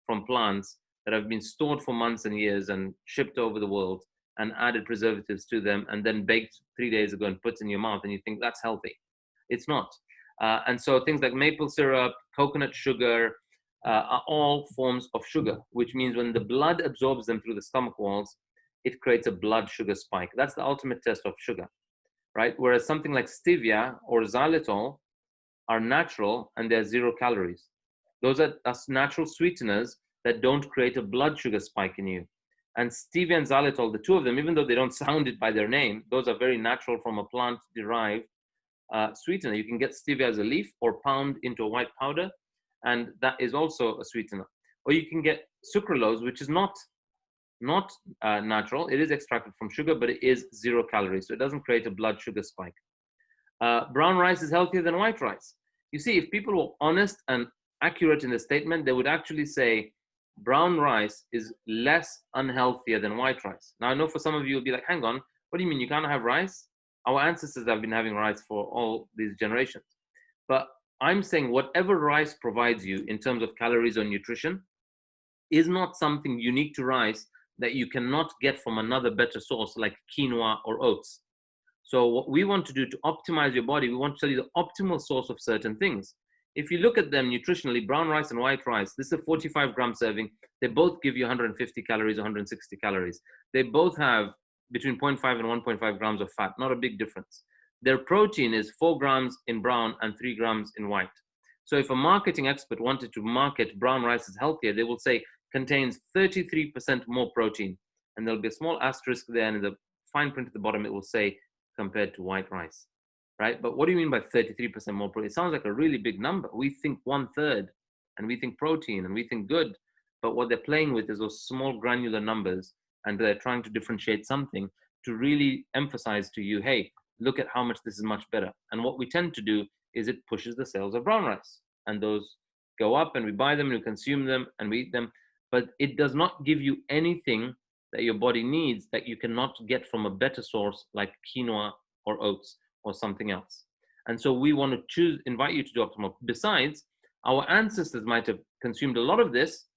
from plants that have been stored for months and years and shipped over the world and added preservatives to them and then baked 3 days ago and put in your mouth, and you think that's healthy. It's not. And so things like maple syrup, coconut sugar are all forms of sugar, which means when the blood absorbs them through the stomach walls, it creates a blood sugar spike. That's the ultimate test of sugar, right? Whereas something like stevia or xylitol are natural and they're 0 calories. Those are natural sweeteners that don't create a blood sugar spike in you. And stevia and xylitol, the two of them, even though they don't sound it by their name, those are very natural from a plant-derived sweetener. You can get stevia as a leaf or pound into a white powder, and that is also a sweetener. Or you can get sucralose, which is not natural. It is extracted from sugar, but it is 0 calories, so it doesn't create a blood sugar spike. Brown rice is healthier than white rice. You see, if people were honest and accurate in the statement, they would actually say brown rice is less unhealthier than white rice. Now, I know for some of you, you'll be like, hang on, what do you mean you can't have rice? Our ancestors have been having rice for all these generations. But I'm saying whatever rice provides you in terms of calories or nutrition is not something unique to rice that you cannot get from another better source like quinoa or oats. So what we want to do to optimize your body, we want to tell you the optimal source of certain things. If you look at them nutritionally, brown rice and white rice, this is a 45-gram serving. They both give you 150 calories, 160 calories. They both have between 0.5 and 1.5 grams of fat, not a big difference. Their protein is 4 grams in brown and 3 grams in white. So if a marketing expert wanted to market brown rice as healthier, they will say contains 33% more protein. And there'll be a small asterisk there, and in the fine print at the bottom, it will say compared to white rice, right? But what do you mean by 33% more protein? It sounds like a really big number. We think 1/3, and we think protein, and we think good. But what they're playing with is those small granular numbers, and they're trying to differentiate something to really emphasize to you, hey, look at how much this is much better. And what we tend to do is it pushes the sales of brown rice, and those go up, and we buy them, and we consume them, and we eat them. But it does not give you anything that your body needs that you cannot get from a better source like quinoa or oats or something else. And so we want to invite you to do optimal. Besides, our ancestors might have consumed a lot of this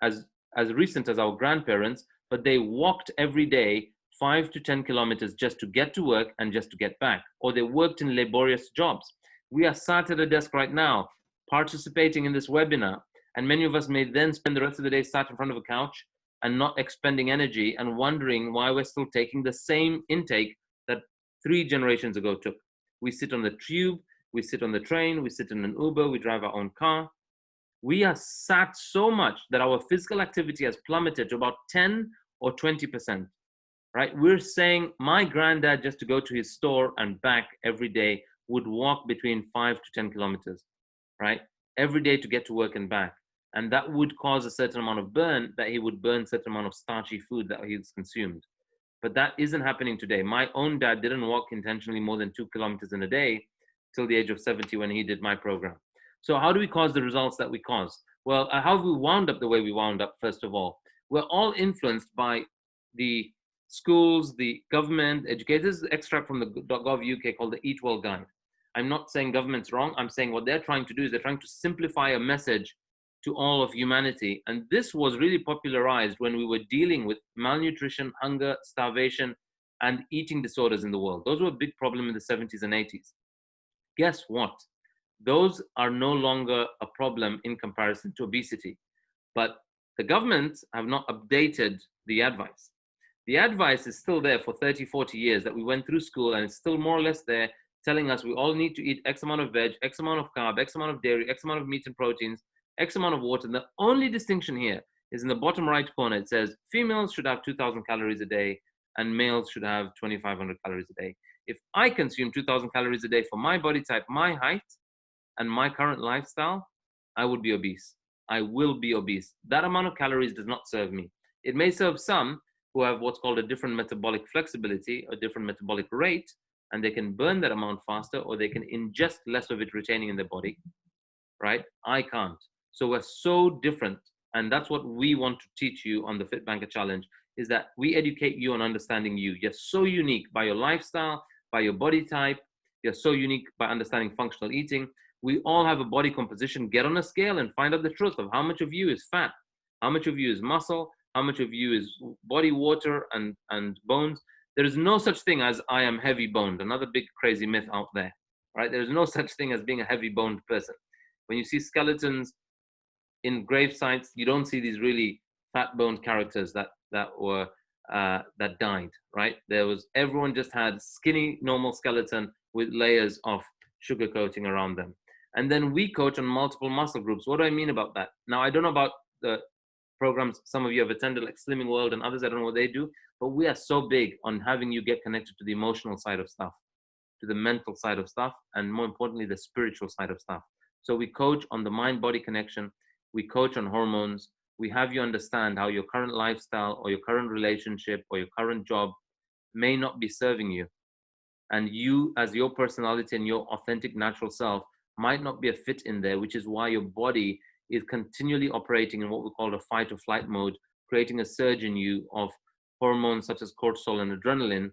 as recent as our grandparents, but they walked every day 5 to 10 kilometers just to get to work and just to get back, or they worked in laborious jobs. We are sat at a desk right now participating in this webinar, and many of us may then spend the rest of the day sat in front of a couch and not expending energy and wondering why we're still taking the same intake that 3 generations ago took. We sit on the tube, we sit on the train, we sit in an Uber, we drive our own car. We are sat so much that our physical activity has plummeted to about 10 or 20%, right? We're saying my granddad, just to go to his store and back every day, would walk between 5 to 10 kilometers, right? Every day to get to work and back. And that would cause a certain amount of burn, that he would burn a certain amount of starchy food that he's consumed. But that isn't happening today. My own dad didn't walk intentionally more than 2 kilometers in a day till the age of 70 when he did my program. So how do we cause the results that we caused? Well, how have we wound up the way we wound up, first of all? We're all influenced by the schools, the government, educators. Extract from the .gov UK called the Eat Well Guide. I'm not saying government's wrong. I'm saying what they're trying to do is they're trying to simplify a message to all of humanity. And this was really popularized when we were dealing with malnutrition, hunger, starvation, and eating disorders in the world. Those were a big problem in the 70s and 80s. Guess what? Those are no longer a problem in comparison to obesity. But the governments have not updated the advice. The advice is still there for 30, 40 years that we went through school, and it's still more or less there telling us we all need to eat X amount of veg, X amount of carb, X amount of dairy, X amount of meat and proteins, X amount of water. And the only distinction here is in the bottom right corner. It says females should have 2,000 calories a day and males should have 2,500 calories a day. If I consume 2,000 calories a day for my body type, my height, and my current lifestyle, I would be obese. I will be obese. That amount of calories does not serve me. It may serve some who have what's called a different metabolic flexibility, a different metabolic rate, and they can burn that amount faster, or they can ingest less of it retaining in their body, right? I can't. So we're so different. And that's what we want to teach you on the FitBanker Challenge, is that we educate you on understanding you. You're so unique by your lifestyle, by your body type. You're so unique by understanding functional eating. We all have a body composition. Get on a scale and find out the truth of how much of you is fat, how much of you is muscle, how much of you is body water and bones. There is no such thing as I am heavy boned. Another big crazy myth out there, right? There is no such thing as being a heavy boned person. When you see skeletons in grave sites, you don't see these really fat boned characters that died, right? Everyone just had skinny, normal skeleton with layers of sugar coating around them. And then we coach on multiple muscle groups. What do I mean about that? Now, I don't know about the programs some of you have attended, like Slimming World and others. I don't know what they do, but we are so big on having you get connected to the emotional side of stuff, to the mental side of stuff, and more importantly, the spiritual side of stuff. So we coach on the mind-body connection. We coach on hormones. We have you understand how your current lifestyle or your current relationship or your current job may not be serving you. And you, as your personality and your authentic natural self, might not be a fit in there, which is why your body is continually operating in what we call a fight or flight mode, creating a surge in you of hormones such as cortisol and adrenaline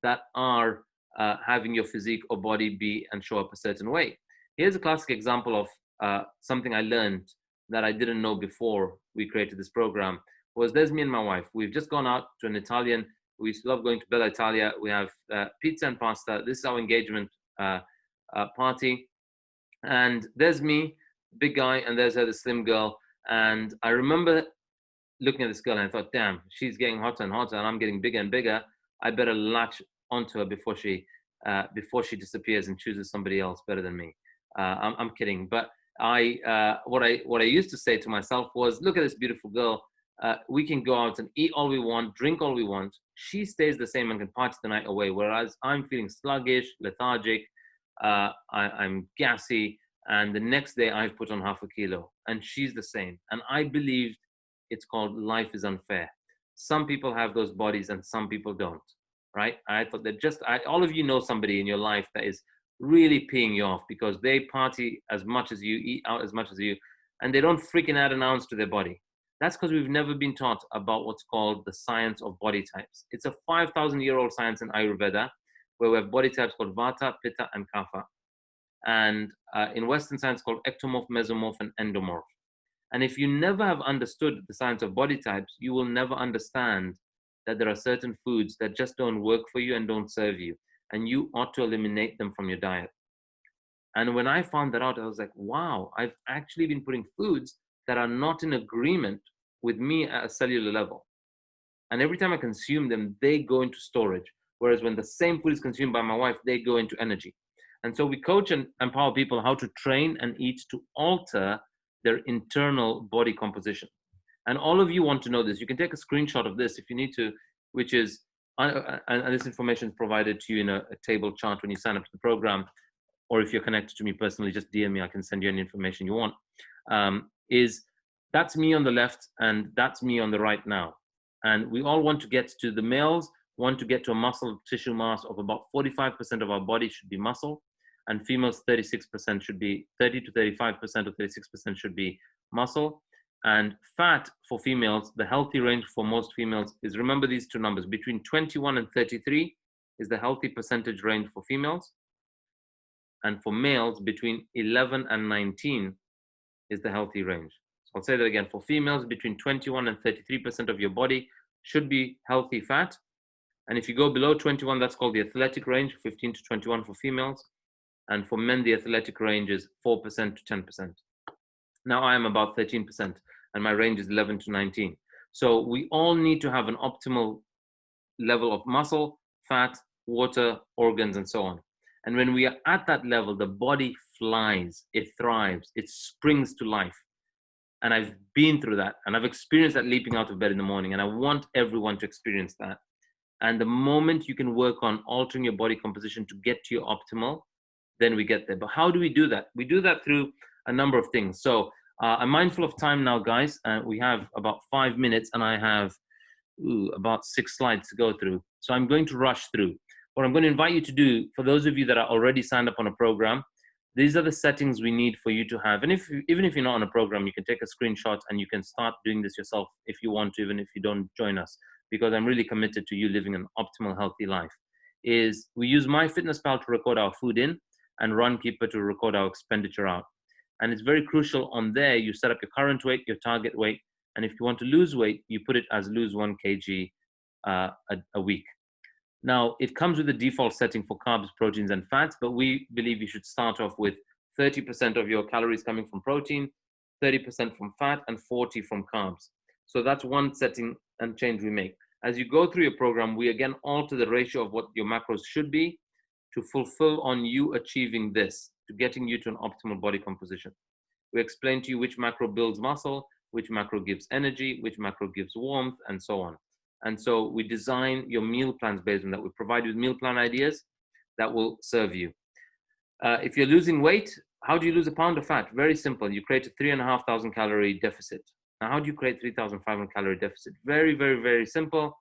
that are having your physique or body be and show up a certain way. Here's a classic example of something I learned that I didn't know before we created this program. Was there's me and my wife. We've just gone out to an Italian. We love going to Bella Italia. We have pizza and pasta. This is our engagement party. And there's me, big guy, and there's her, the slim girl. And I remember looking at this girl and I thought, damn, she's getting hotter and hotter, and I'm getting bigger and bigger. I better latch onto her before she disappears and chooses somebody else better than me. I'm kidding, but what I used to say to myself was, look at this beautiful girl. We can go out and eat all we want, drink all we want. She stays the same and can party the night away, whereas I'm feeling sluggish, lethargic, I'm gassy, and the next day I've put on half a kilo, and she's the same. And I believed it's called life is unfair. Some people have those bodies and some people don't, right? I thought that all of you know somebody in your life that is really peeing you off because they party as much as you, eat out as much as you, and they don't freaking add an ounce to their body. That's because we've never been taught about what's called the science of body types. It's a 5,000-year-old science in Ayurveda, where we have body types called Vata, Pitta, and Kapha. And in Western science called ectomorph, mesomorph, and endomorph. And if you never have understood the science of body types, you will never understand that there are certain foods that just don't work for you and don't serve you. And you ought to eliminate them from your diet. And when I found that out, I was like, wow, I've actually been putting foods that are not in agreement with me at a cellular level. And every time I consume them, they go into storage. Whereas when the same food is consumed by my wife, they go into energy. And so we coach and empower people how to train and eat to alter their internal body composition. And all of you want to know this. You can take a screenshot of this if you need to, which is, and this information is provided to you in a table chart when you sign up to the program, or if you're connected to me personally, just DM me, I can send you any information you want. That's me on the left and that's me on the right now. And we all want to get to, the males want to get to a muscle tissue mass of about 45% of our body should be muscle, and females 36% should be, 30 to 35% or 36% should be muscle. And fat for females, the healthy range for most females is, remember these two numbers, between 21 and 33 is the healthy percentage range for females. And for males, between 11 and 19 is the healthy range. So I'll say that again. For females, between 21 and 33% of your body should be healthy fat. And if you go below 21, that's called the athletic range, 15 to 21 for females. And for men, the athletic range is 4% to 10%. Now I am about 13%, and my range is 11 to 19. So we all need to have an optimal level of muscle, fat, water, organs, and so on. And when we are at that level, the body flies, it thrives, it springs to life. And I've been through that, and I've experienced that leaping out of bed in the morning, and I want everyone to experience that. And the moment you can work on altering your body composition to get to your optimal, then we get there. But how do we do that? We do that through a number of things. So I'm mindful of time now, guys. We have about 5 minutes, and I have about 6 slides to go through. So I'm going to rush through. What I'm going to invite you to do, for those of you that are already signed up on a program, these are the settings we need for you to have. And even if you're not on a program, you can take a screenshot and you can start doing this yourself if you want to, even if you don't join us, because I'm really committed to you living an optimal, healthy life. Is we use MyFitnessPal to record our food in and Runkeeper to record our expenditure out. And it's very crucial on there, you set up your current weight, your target weight, and if you want to lose weight, you put it as lose 1 kg a week. Now, it comes with a default setting for carbs, proteins, and fats, but we believe you should start off with 30% of your calories coming from protein, 30% from fat, and 40% from carbs. So that's one setting and change we make. As you go through your program, we again alter the ratio of what your macros should be to fulfill on you achieving this, to getting you to an optimal body composition. We explain to you which macro builds muscle, which macro gives energy, which macro gives warmth, and so on. And so we design your meal plans based on that. We provide you with meal plan ideas that will serve you. If you're losing weight, how do you lose a pound of fat? Very simple. You create a 3,500 calorie deficit. Now, how do you create 3,500 calorie deficit? Very, very, very simple.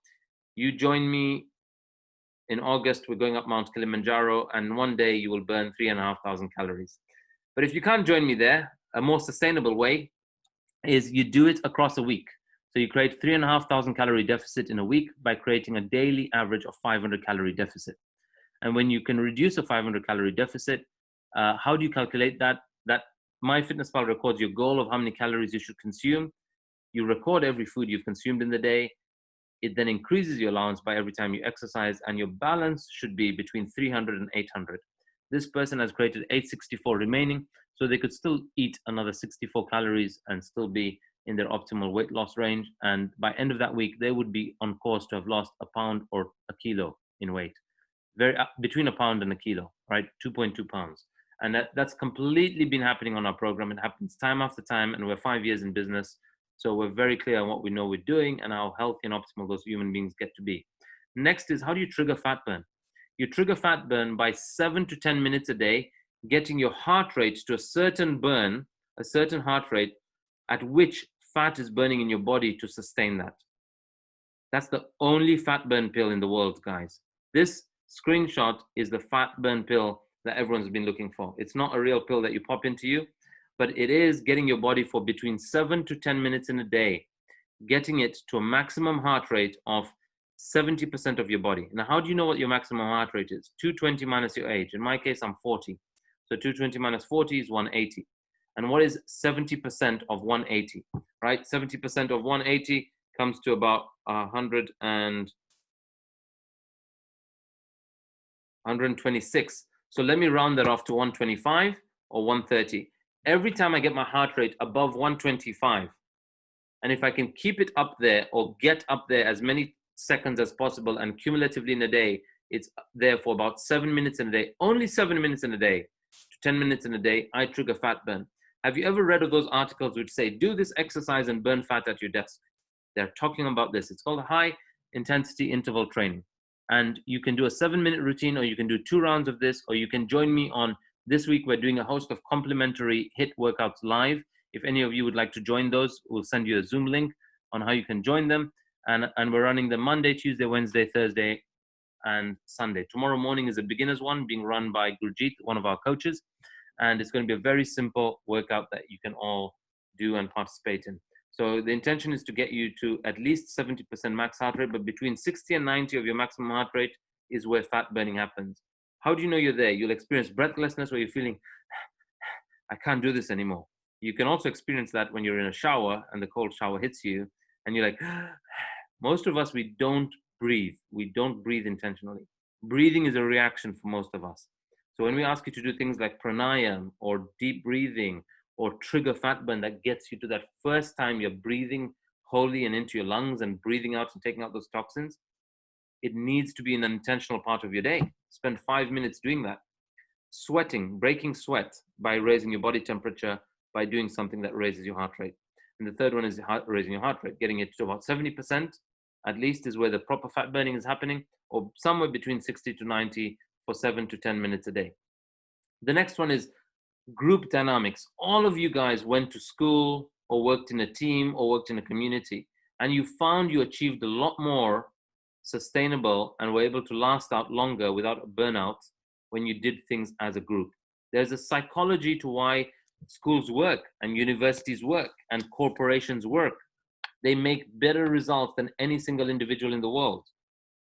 You join me in August. We're going up Mount Kilimanjaro, and one day you will burn 3,500 calories. But if you can't join me there, a more sustainable way is you do it across a week. So you create 3,500 calorie deficit in a week by creating a daily average of 500 calorie deficit. And when you can reduce a 500 calorie deficit, how do you calculate that? That MyFitnessPal records your goal of how many calories you should consume. You record every food you've consumed in the day. It then increases your allowance by every time you exercise, and your balance should be between 300 and 800. This person has created 864 remaining, so they could still eat another 64 calories and still be in their optimal weight loss range. And by end of that week, they would be on course to have lost a pound or a kilo in weight. Between a pound and a kilo, right? 2.2 pounds. And that's completely been happening on our program. It happens time after time, and we're 5 years in business. So we're very clear on what we know we're doing and how healthy and optimal those human beings get to be. Next is, how do you trigger fat burn? You trigger fat burn by 7 to 10 minutes a day, getting your heart rate to a certain burn, a certain heart rate at which fat is burning in your body to sustain that. That's the only fat burn pill in the world, guys. This screenshot is the fat burn pill that everyone's been looking for. It's not a real pill that you pop into you, but it is getting your body for between 7 to 10 minutes in a day, getting it to a maximum heart rate of 70% of your body. Now, how do you know what your maximum heart rate is? 220 minus your age. In my case, I'm 40. So 220 minus 40 is 180. And what is 70% of 180, right? 70% of 180 comes to about 126. So let me round that off to 125 or 130. Every time I get my heart rate above 125, and if I can keep it up there or get up there as many seconds as possible, and cumulatively in a day, it's there for about 7 minutes in a day, only 7 minutes in a day to 10 minutes in a day, I trigger fat burn. Have you ever read of those articles which say, do this exercise and burn fat at your desk? They're talking about this. It's called high intensity interval training. And you can do a 7-minute routine, or you can do 2 rounds of this, or you can join me on this week. We're doing a host of complimentary HIIT workouts live. If any of you would like to join those, we'll send you a Zoom link on how you can join them. And we're running them Monday, Tuesday, Wednesday, Thursday, and Sunday. Tomorrow morning is a beginner's one being run by Gurjeet, one of our coaches. And it's going to be a very simple workout that you can all do and participate in. So the intention is to get you to at least 70% max heart rate, but between 60 and 90 of your maximum heart rate is where fat burning happens. How do you know you're there? You'll experience breathlessness, where you're feeling, I can't do this anymore. You can also experience that when you're in a shower and the cold shower hits you and you're like, most of us, we don't breathe. We don't breathe intentionally. Breathing is a reaction for most of us. So when we ask you to do things like pranayam or deep breathing or trigger fat burn, that gets you to that first time you're breathing wholly and into your lungs and breathing out and taking out those toxins, it needs to be an intentional part of your day. Spend 5 minutes doing that. Sweating, breaking sweat by raising your body temperature, by doing something that raises your heart rate. And the third one is raising your heart rate, getting it to about 70% at least is where the proper fat burning is happening, or somewhere between 60 to 90 for 7 to 10 minutes a day. The next one is group dynamics. All of you guys went to school or worked in a team or worked in a community, and you found you achieved a lot more sustainable and were able to last out longer without a burnout when you did things as a group. There's a psychology to why schools work and universities work and corporations work. They make better results than any single individual in the world,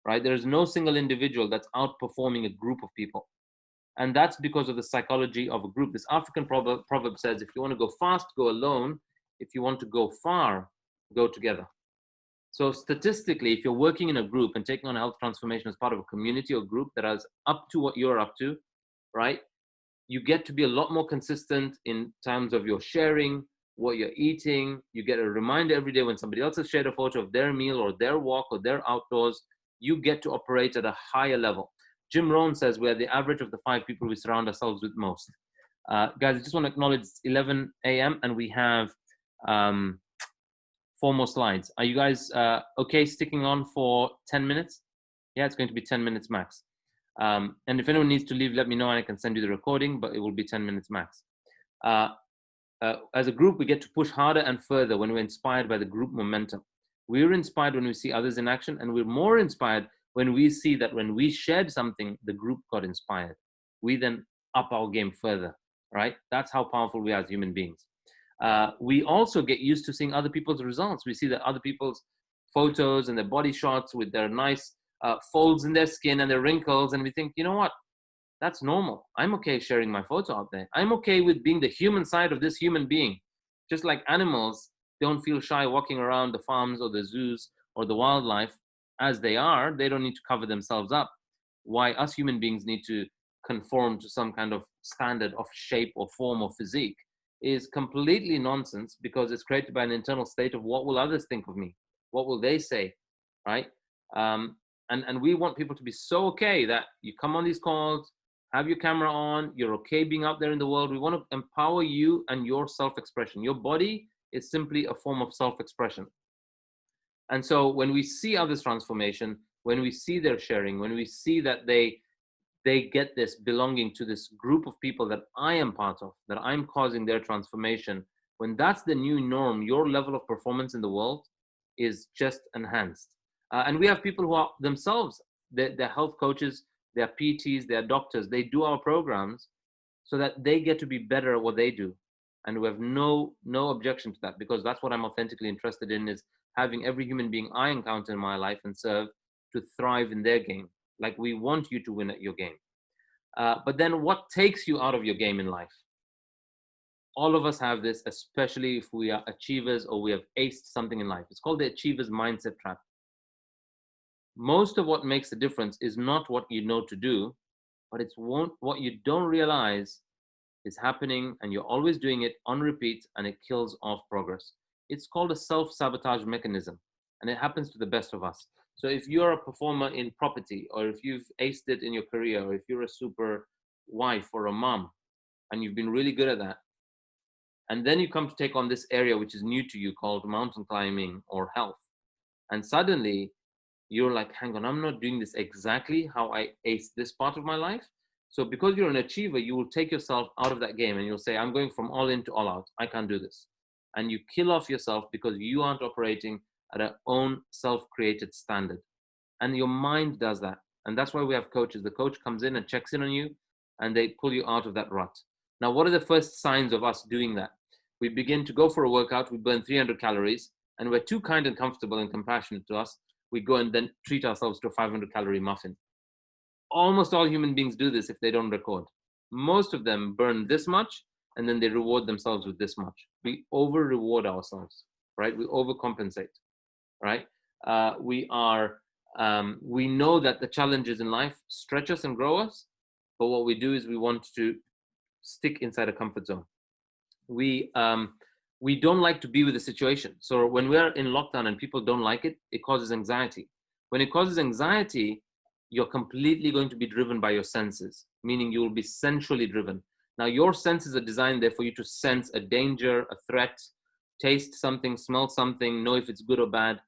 right? There is no single individual that's outperforming a group of people. And that's because of the psychology of a group. This African proverb says, if you want to go fast, go alone. If you want to go far, go together. So statistically, if you're working in a group and taking on a health transformation as part of a community or group that is up to what you're up to, right? You get to be a lot more consistent in terms of your sharing, what you're eating. You get a reminder every day when somebody else has shared a photo of their meal or their walk or their outdoors. You get to operate at a higher level. Jim Rohn says we're the average of the 5 people we surround ourselves with most. Guys, I just want to acknowledge it's 11 a.m. and we have 4 more slides. Are you guys okay sticking on for 10 minutes? Yeah, it's going to be 10 minutes max. And if anyone needs to leave, let me know and I can send you the recording, but it will be 10 minutes max. As a group, we get to push harder and further when we're inspired by the group momentum. We're inspired when we see others in action, and we're more inspired when we see that when we shared something, the group got inspired. We then up our game further, right? That's how powerful we are as human beings. We also get used to seeing other people's results. We see that other people's photos and their body shots with their nice folds in their skin and their wrinkles, and we think, you know what? That's normal. I'm okay sharing my photo out there. I'm okay with being the human side of this human being. Just like animals don't feel shy walking around the farms or the zoos or the wildlife as they are, they don't need to cover themselves up. Why us human beings need to conform to some kind of standard of shape or form or physique is completely nonsense, because it's created by an internal state of what will others think of me? What will they say, right? And we want people to be so okay that you come on these calls, have your camera on, you're okay being out there in the world. We want to empower you and your self-expression. Your body is simply a form of self-expression. And so when we see others' transformation, when we see their sharing, when we see that they get this belonging to this group of people that I am part of, that I'm causing their transformation, when that's the new norm, your level of performance in the world is just enhanced. And we have people who are themselves, they're health coaches, they're PTs, they're doctors. They do our programs so that they get to be better at what they do. And we have no objection to that, because that's what I'm authentically interested in, is having every human being I encounter in my life and serve to thrive in their game. Like, we want you to win at your game. But then what takes you out of your game in life? All of us have this, especially if we are achievers or we have aced something in life. It's called the achiever's mindset trap. Most of what makes the difference is not what you know to do, but it's what you don't realize is happening, and you're always doing it on repeat, and it kills off progress. It's called a self-sabotage mechanism, and it happens to the best of us. So if you're a performer in property, or if you've aced it in your career, or if you're a super wife or a mom, and you've been really good at that, and then you come to take on this area which is new to you called mountain climbing or health, and suddenly you're like, hang on, I'm not doing this exactly how I aced this part of my life. So because you're an achiever, you will take yourself out of that game and you'll say, I'm going from all in to all out. I can't do this. And you kill off yourself because you aren't operating at our own self-created standard. And your mind does that. And that's why we have coaches. The coach comes in and checks in on you, and they pull you out of that rut. Now, what are the first signs of us doing that? We begin to go for a workout, we burn 300 calories, and we're too kind and comfortable and compassionate to us. We go and then treat ourselves to a 500 calorie muffin. Almost all human beings do this if they don't record. Most of them burn this much, and then they reward themselves with this much. We over reward ourselves, right? We overcompensate, right? We know that the challenges in life stretch us and grow us, but what we do is we want to stick inside a comfort zone. We don't like to be with the situation. So when we're in lockdown and people don't like it, it causes anxiety. When it causes anxiety, you're completely going to be driven by your senses, meaning you will be sensually driven. Now, your senses are designed there for you to sense a danger, a threat, taste something, smell something, know if it's good or bad.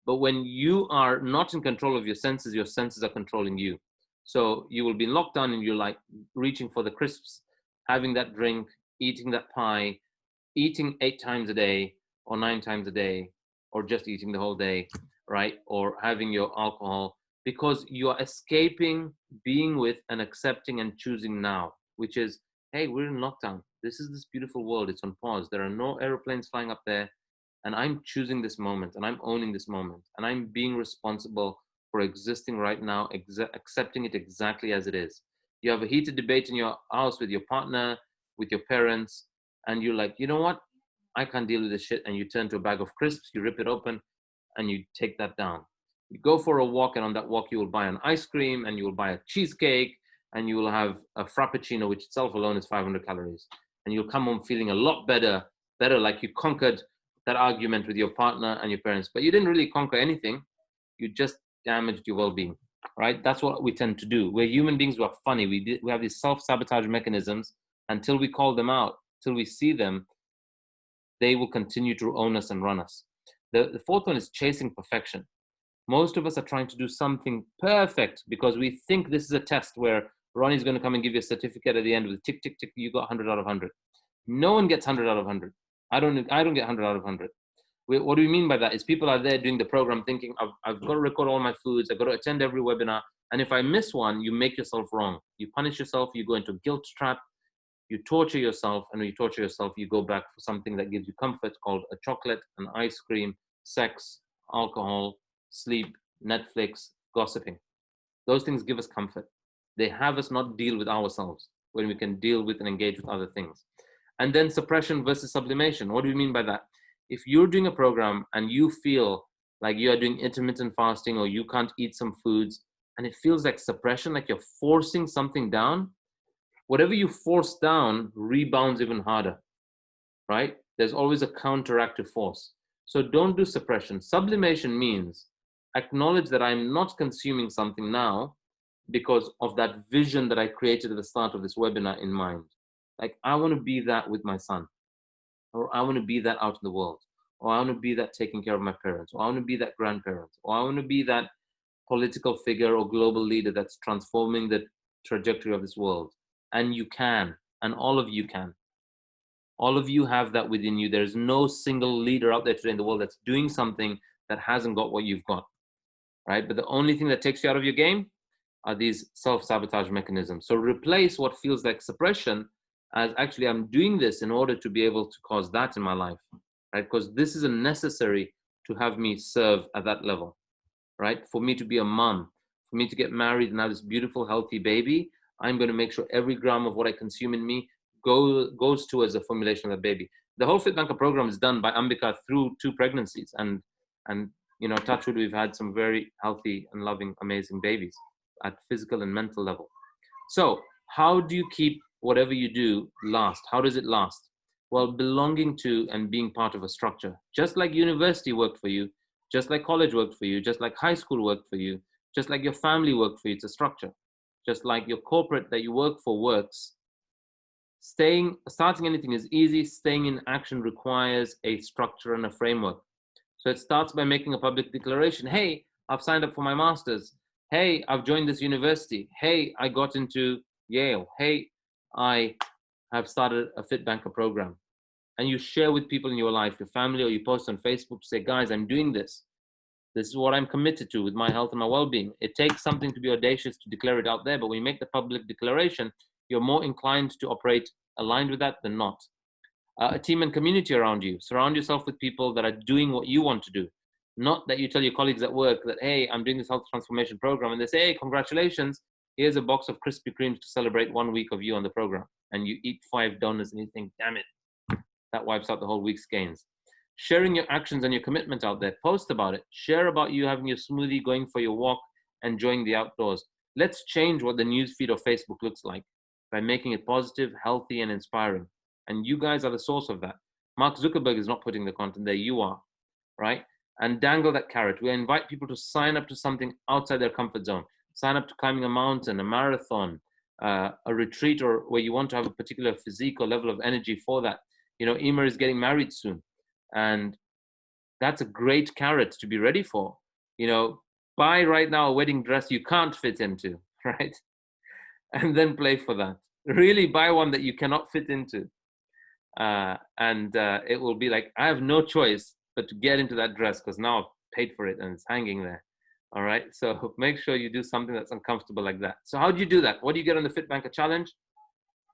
But when you are not in control of your senses are controlling you. So you will be in lockdown and you're like reaching for the crisps, having that drink, eating that pie, eating 8 times a day or 9 times a day, or just eating the whole day, right? Or having your alcohol, because you are escaping being with and accepting and choosing now, which is, hey, we're in lockdown. This is this beautiful world. It's on pause. There are no airplanes flying up there. And I'm choosing this moment, and I'm owning this moment, and I'm being responsible for existing right now, accepting it exactly as it is. You have a heated debate in your house with your partner, with your parents, and you're like, you know what? I can't deal with this shit. And you turn to a bag of crisps, you rip it open, and you take that down. You go for a walk, and on that walk, you will buy an ice cream, and you will buy a cheesecake, and you will have a frappuccino, which itself alone is 500 calories. And you'll come home feeling a lot better, like you conquered that argument with your partner and your parents. But you didn't really conquer anything. You just damaged your well-being, right? That's what we tend to do. We're human beings who are funny. We have these self-sabotage mechanisms. Until we call them out, till we see them, they will continue to own us and run us. The fourth one is chasing perfection. Most of us are trying to do something perfect because we think this is a test where Ronnie's going to come and give you a certificate at the end with a tick, tick, tick, you got 100 out of 100. No one gets 100 out of 100. I don't get 100 out of 100. What do we mean by that? Is people are there doing the program thinking, I've got to record all my foods, I've got to attend every webinar. And if I miss one, you make yourself wrong. You punish yourself, you go into a guilt trap, you torture yourself, and when you torture yourself, you go back for something that gives you comfort, called a chocolate, an ice cream, sex, alcohol, sleep, Netflix, gossiping. Those things give us comfort. They have us not deal with ourselves when we can deal with and engage with other things. And then suppression versus sublimation. What do we mean by that? If you're doing a program and you feel like you are doing intermittent fasting or you can't eat some foods and it feels like suppression, like you're forcing something down, whatever you force down rebounds even harder, right? There's always a counteractive force. So don't do suppression. Sublimation means acknowledge that I'm not consuming something now because of that vision that I created at the start of this webinar in mind. Like, I want to be that with my son, or I want to be that out in the world, or I want to be that taking care of my parents, or I want to be that grandparent, or I want to be that political figure or global leader that's transforming the trajectory of this world. And you can, and all of you can. All of you have that within you. There's no single leader out there today in the world that's doing something that hasn't got what you've got, right? But the only thing that takes you out of your game are these self-sabotage mechanisms. So replace what feels like suppression as, actually, I'm doing this in order to be able to cause that in my life, right? Because this is necessary to have me serve at that level, right? For me to be a mom, for me to get married and have this beautiful, healthy baby, I'm going to make sure every gram of what I consume in me goes towards the formulation of the baby. The whole FitBanker program is done by Ambika through 2 pregnancies. And you know, touch wood, we've had some very healthy and loving, amazing babies at physical and mental level. So how do you keep whatever you do last? How does it last? Well, belonging to and being part of a structure. Just like university worked for you, just like college worked for you, just like high school worked for you, just like your family worked for you, it's a structure. Just like your corporate that you work for works. Starting anything is easy. Staying in action requires a structure and a framework. So it starts by making a public declaration. Hey, I've signed up for my master's. Hey, I've joined this university. Hey, I got into Yale. Hey, I have started a FitBanker program. And you share with people in your life, your family, or you post on Facebook to say, guys, I'm doing this. This is what I'm committed to with my health and my well-being. It takes something to be audacious to declare it out there, but when you make the public declaration, you're more inclined to operate aligned with that than not. A team and community around you. Surround yourself with people that are doing what you want to do. Not that you tell your colleagues at work that, hey, I'm doing this health transformation program, and they say, hey, congratulations, here's a box of Krispy Kremes to celebrate 1 week of you on the program. And you eat 5 donuts and you think, damn it, that wipes out the whole week's gains. Sharing your actions and your commitment out there. Post about it. Share about you having your smoothie, going for your walk, enjoying the outdoors. Let's change what the newsfeed of Facebook looks like by making it positive, healthy, and inspiring. And you guys are the source of that. Mark Zuckerberg is not putting the content there, you are, right? And dangle that carrot. We invite people to sign up to something outside their comfort zone. Sign up to climbing a mountain, a marathon, a retreat, or where you want to have a particular physique or level of energy for that. You know, Emer is getting married soon. And that's a great carrot to be ready for. You know, buy right now a wedding dress you can't fit into, right? And then play for that. Really buy one that you cannot fit into. It will be like, I have no choice but to get into that dress because now I've paid for it and it's hanging there. All right. So make sure you do something that's uncomfortable like that. So how do you do that? What do you get on the FitBanker challenge?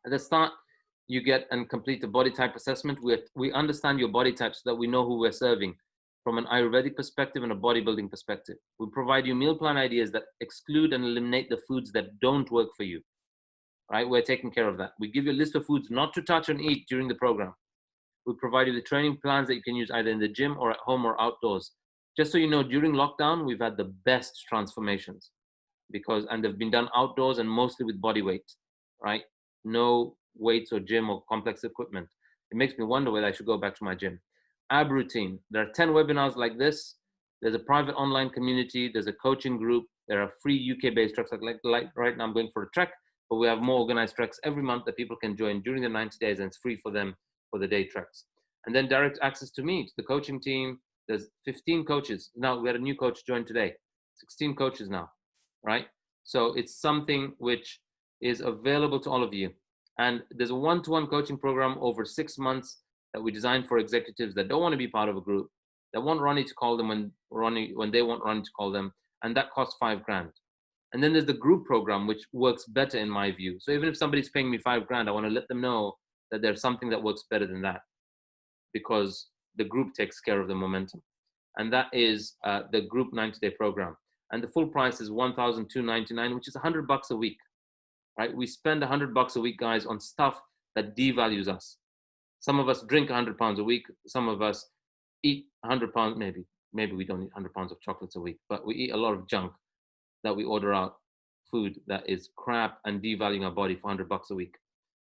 At the start, you get and complete a body type assessment. We understand your body type so that we know who we're serving from an Ayurvedic perspective and a bodybuilding perspective. We provide you meal plan ideas that exclude and eliminate the foods that don't work for you. Right? We're taking care of that. We give you a list of foods not to touch and eat during the program. We provide you the training plans that you can use either in the gym or at home or outdoors. Just so you know, during lockdown, we've had the best transformations and they've been done outdoors and mostly with body weight, right? No weights or gym or complex equipment. It makes me wonder whether I should go back to my gym. Ab routine. There are 10 webinars like this. There's a private online community. There's a coaching group. There are free UK-based treks. Like right now I'm going for a trek, but we have more organized treks every month that people can join during the 90 days, and it's free for them for the day treks. And then direct access to me, to the coaching team. There's 15 coaches. Now we had a new coach join today. 16 coaches now, right? So it's something which is available to all of you. And there's a one-to-one coaching program over 6 months that we designed for executives that don't want to be part of a group, that want Ronnie to call them when they want Ronnie to call them, and that costs $5,000. And then there's the group program, which works better in my view. So even if somebody's paying me $5,000, I want to let them know that there's something that works better than that, because the group takes care of the momentum. And that is the group 90-day program. and the full price is $1,299, which is $100 a week, right? We spend $100 a week, guys, on stuff that devalues us. Some of us drink 100 pounds a week. Some of us eat 100 pounds, maybe we don't eat 100 pounds of chocolates a week, but we eat a lot of junk that we order out, food that is crap and devaluing our body for $100 a week,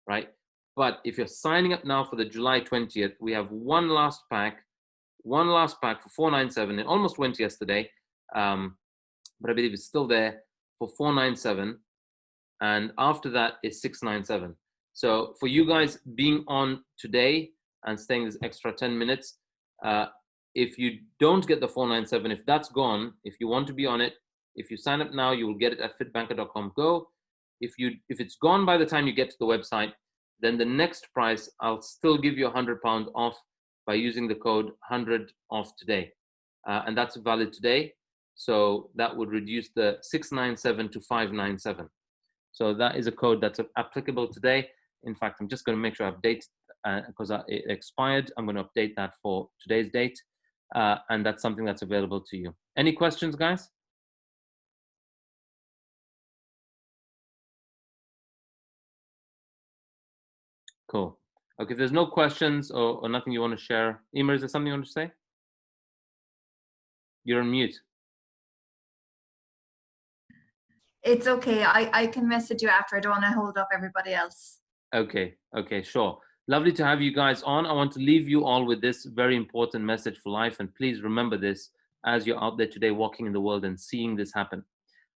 right? But if you're signing up now for the July 20th, we have one last pack for $497. It almost went yesterday, but I believe it's still there for $497. And after that is $697. So for you guys being on today and staying this extra 10 minutes, if you don't get the $497, if that's gone, if you want to be on it, if you sign up now, you will get it at fitbanker.com. Go. If it's gone by the time you get to the website, then the next price, I'll still give you £100 off by using the code 100 off today. And that's valid today. So that would reduce the 697 to 597. So that is a code that's applicable today. In fact, I'm just going to make sure I update because it expired. I'm going to update that for today's date. And that's something that's available to you. Any questions, guys? Cool. Okay, if there's no questions or nothing you want to share, Emer, is there something you want to say? You're on mute. It's okay. I can message you after. I don't want to hold up everybody else. Okay, sure. Lovely to have you guys on. I want to leave you all with this very important message for life. And please remember this as you're out there today walking in the world and seeing this happen.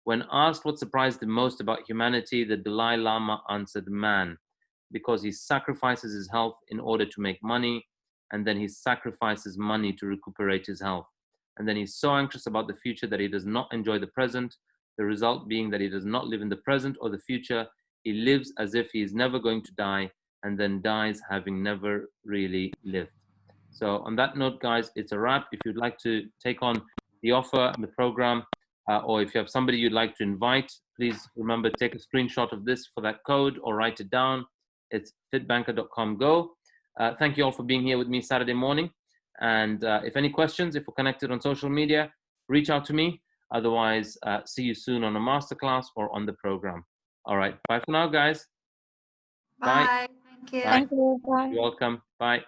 When asked what surprised him most about humanity, the Dalai Lama answered man, because he sacrifices his health in order to make money, and then he sacrifices money to recuperate his health. And then he's so anxious about the future that he does not enjoy the present, the result being that he does not live in the present or the future. He lives as if he is never going to die, and then dies having never really lived. So on that note, guys, it's a wrap. If you'd like to take on the offer and the program, or if you have somebody you'd like to invite, please remember, take a screenshot of this for that code or write it down. It's fitbanker.com. Go. Thank you all for being here with me Saturday morning. And if any questions, if we're connected on social media, reach out to me. Otherwise, see you soon on a masterclass or on the program. All right. Bye for now, guys. Bye. Thank you. Thank you. Bye. You're welcome. Bye.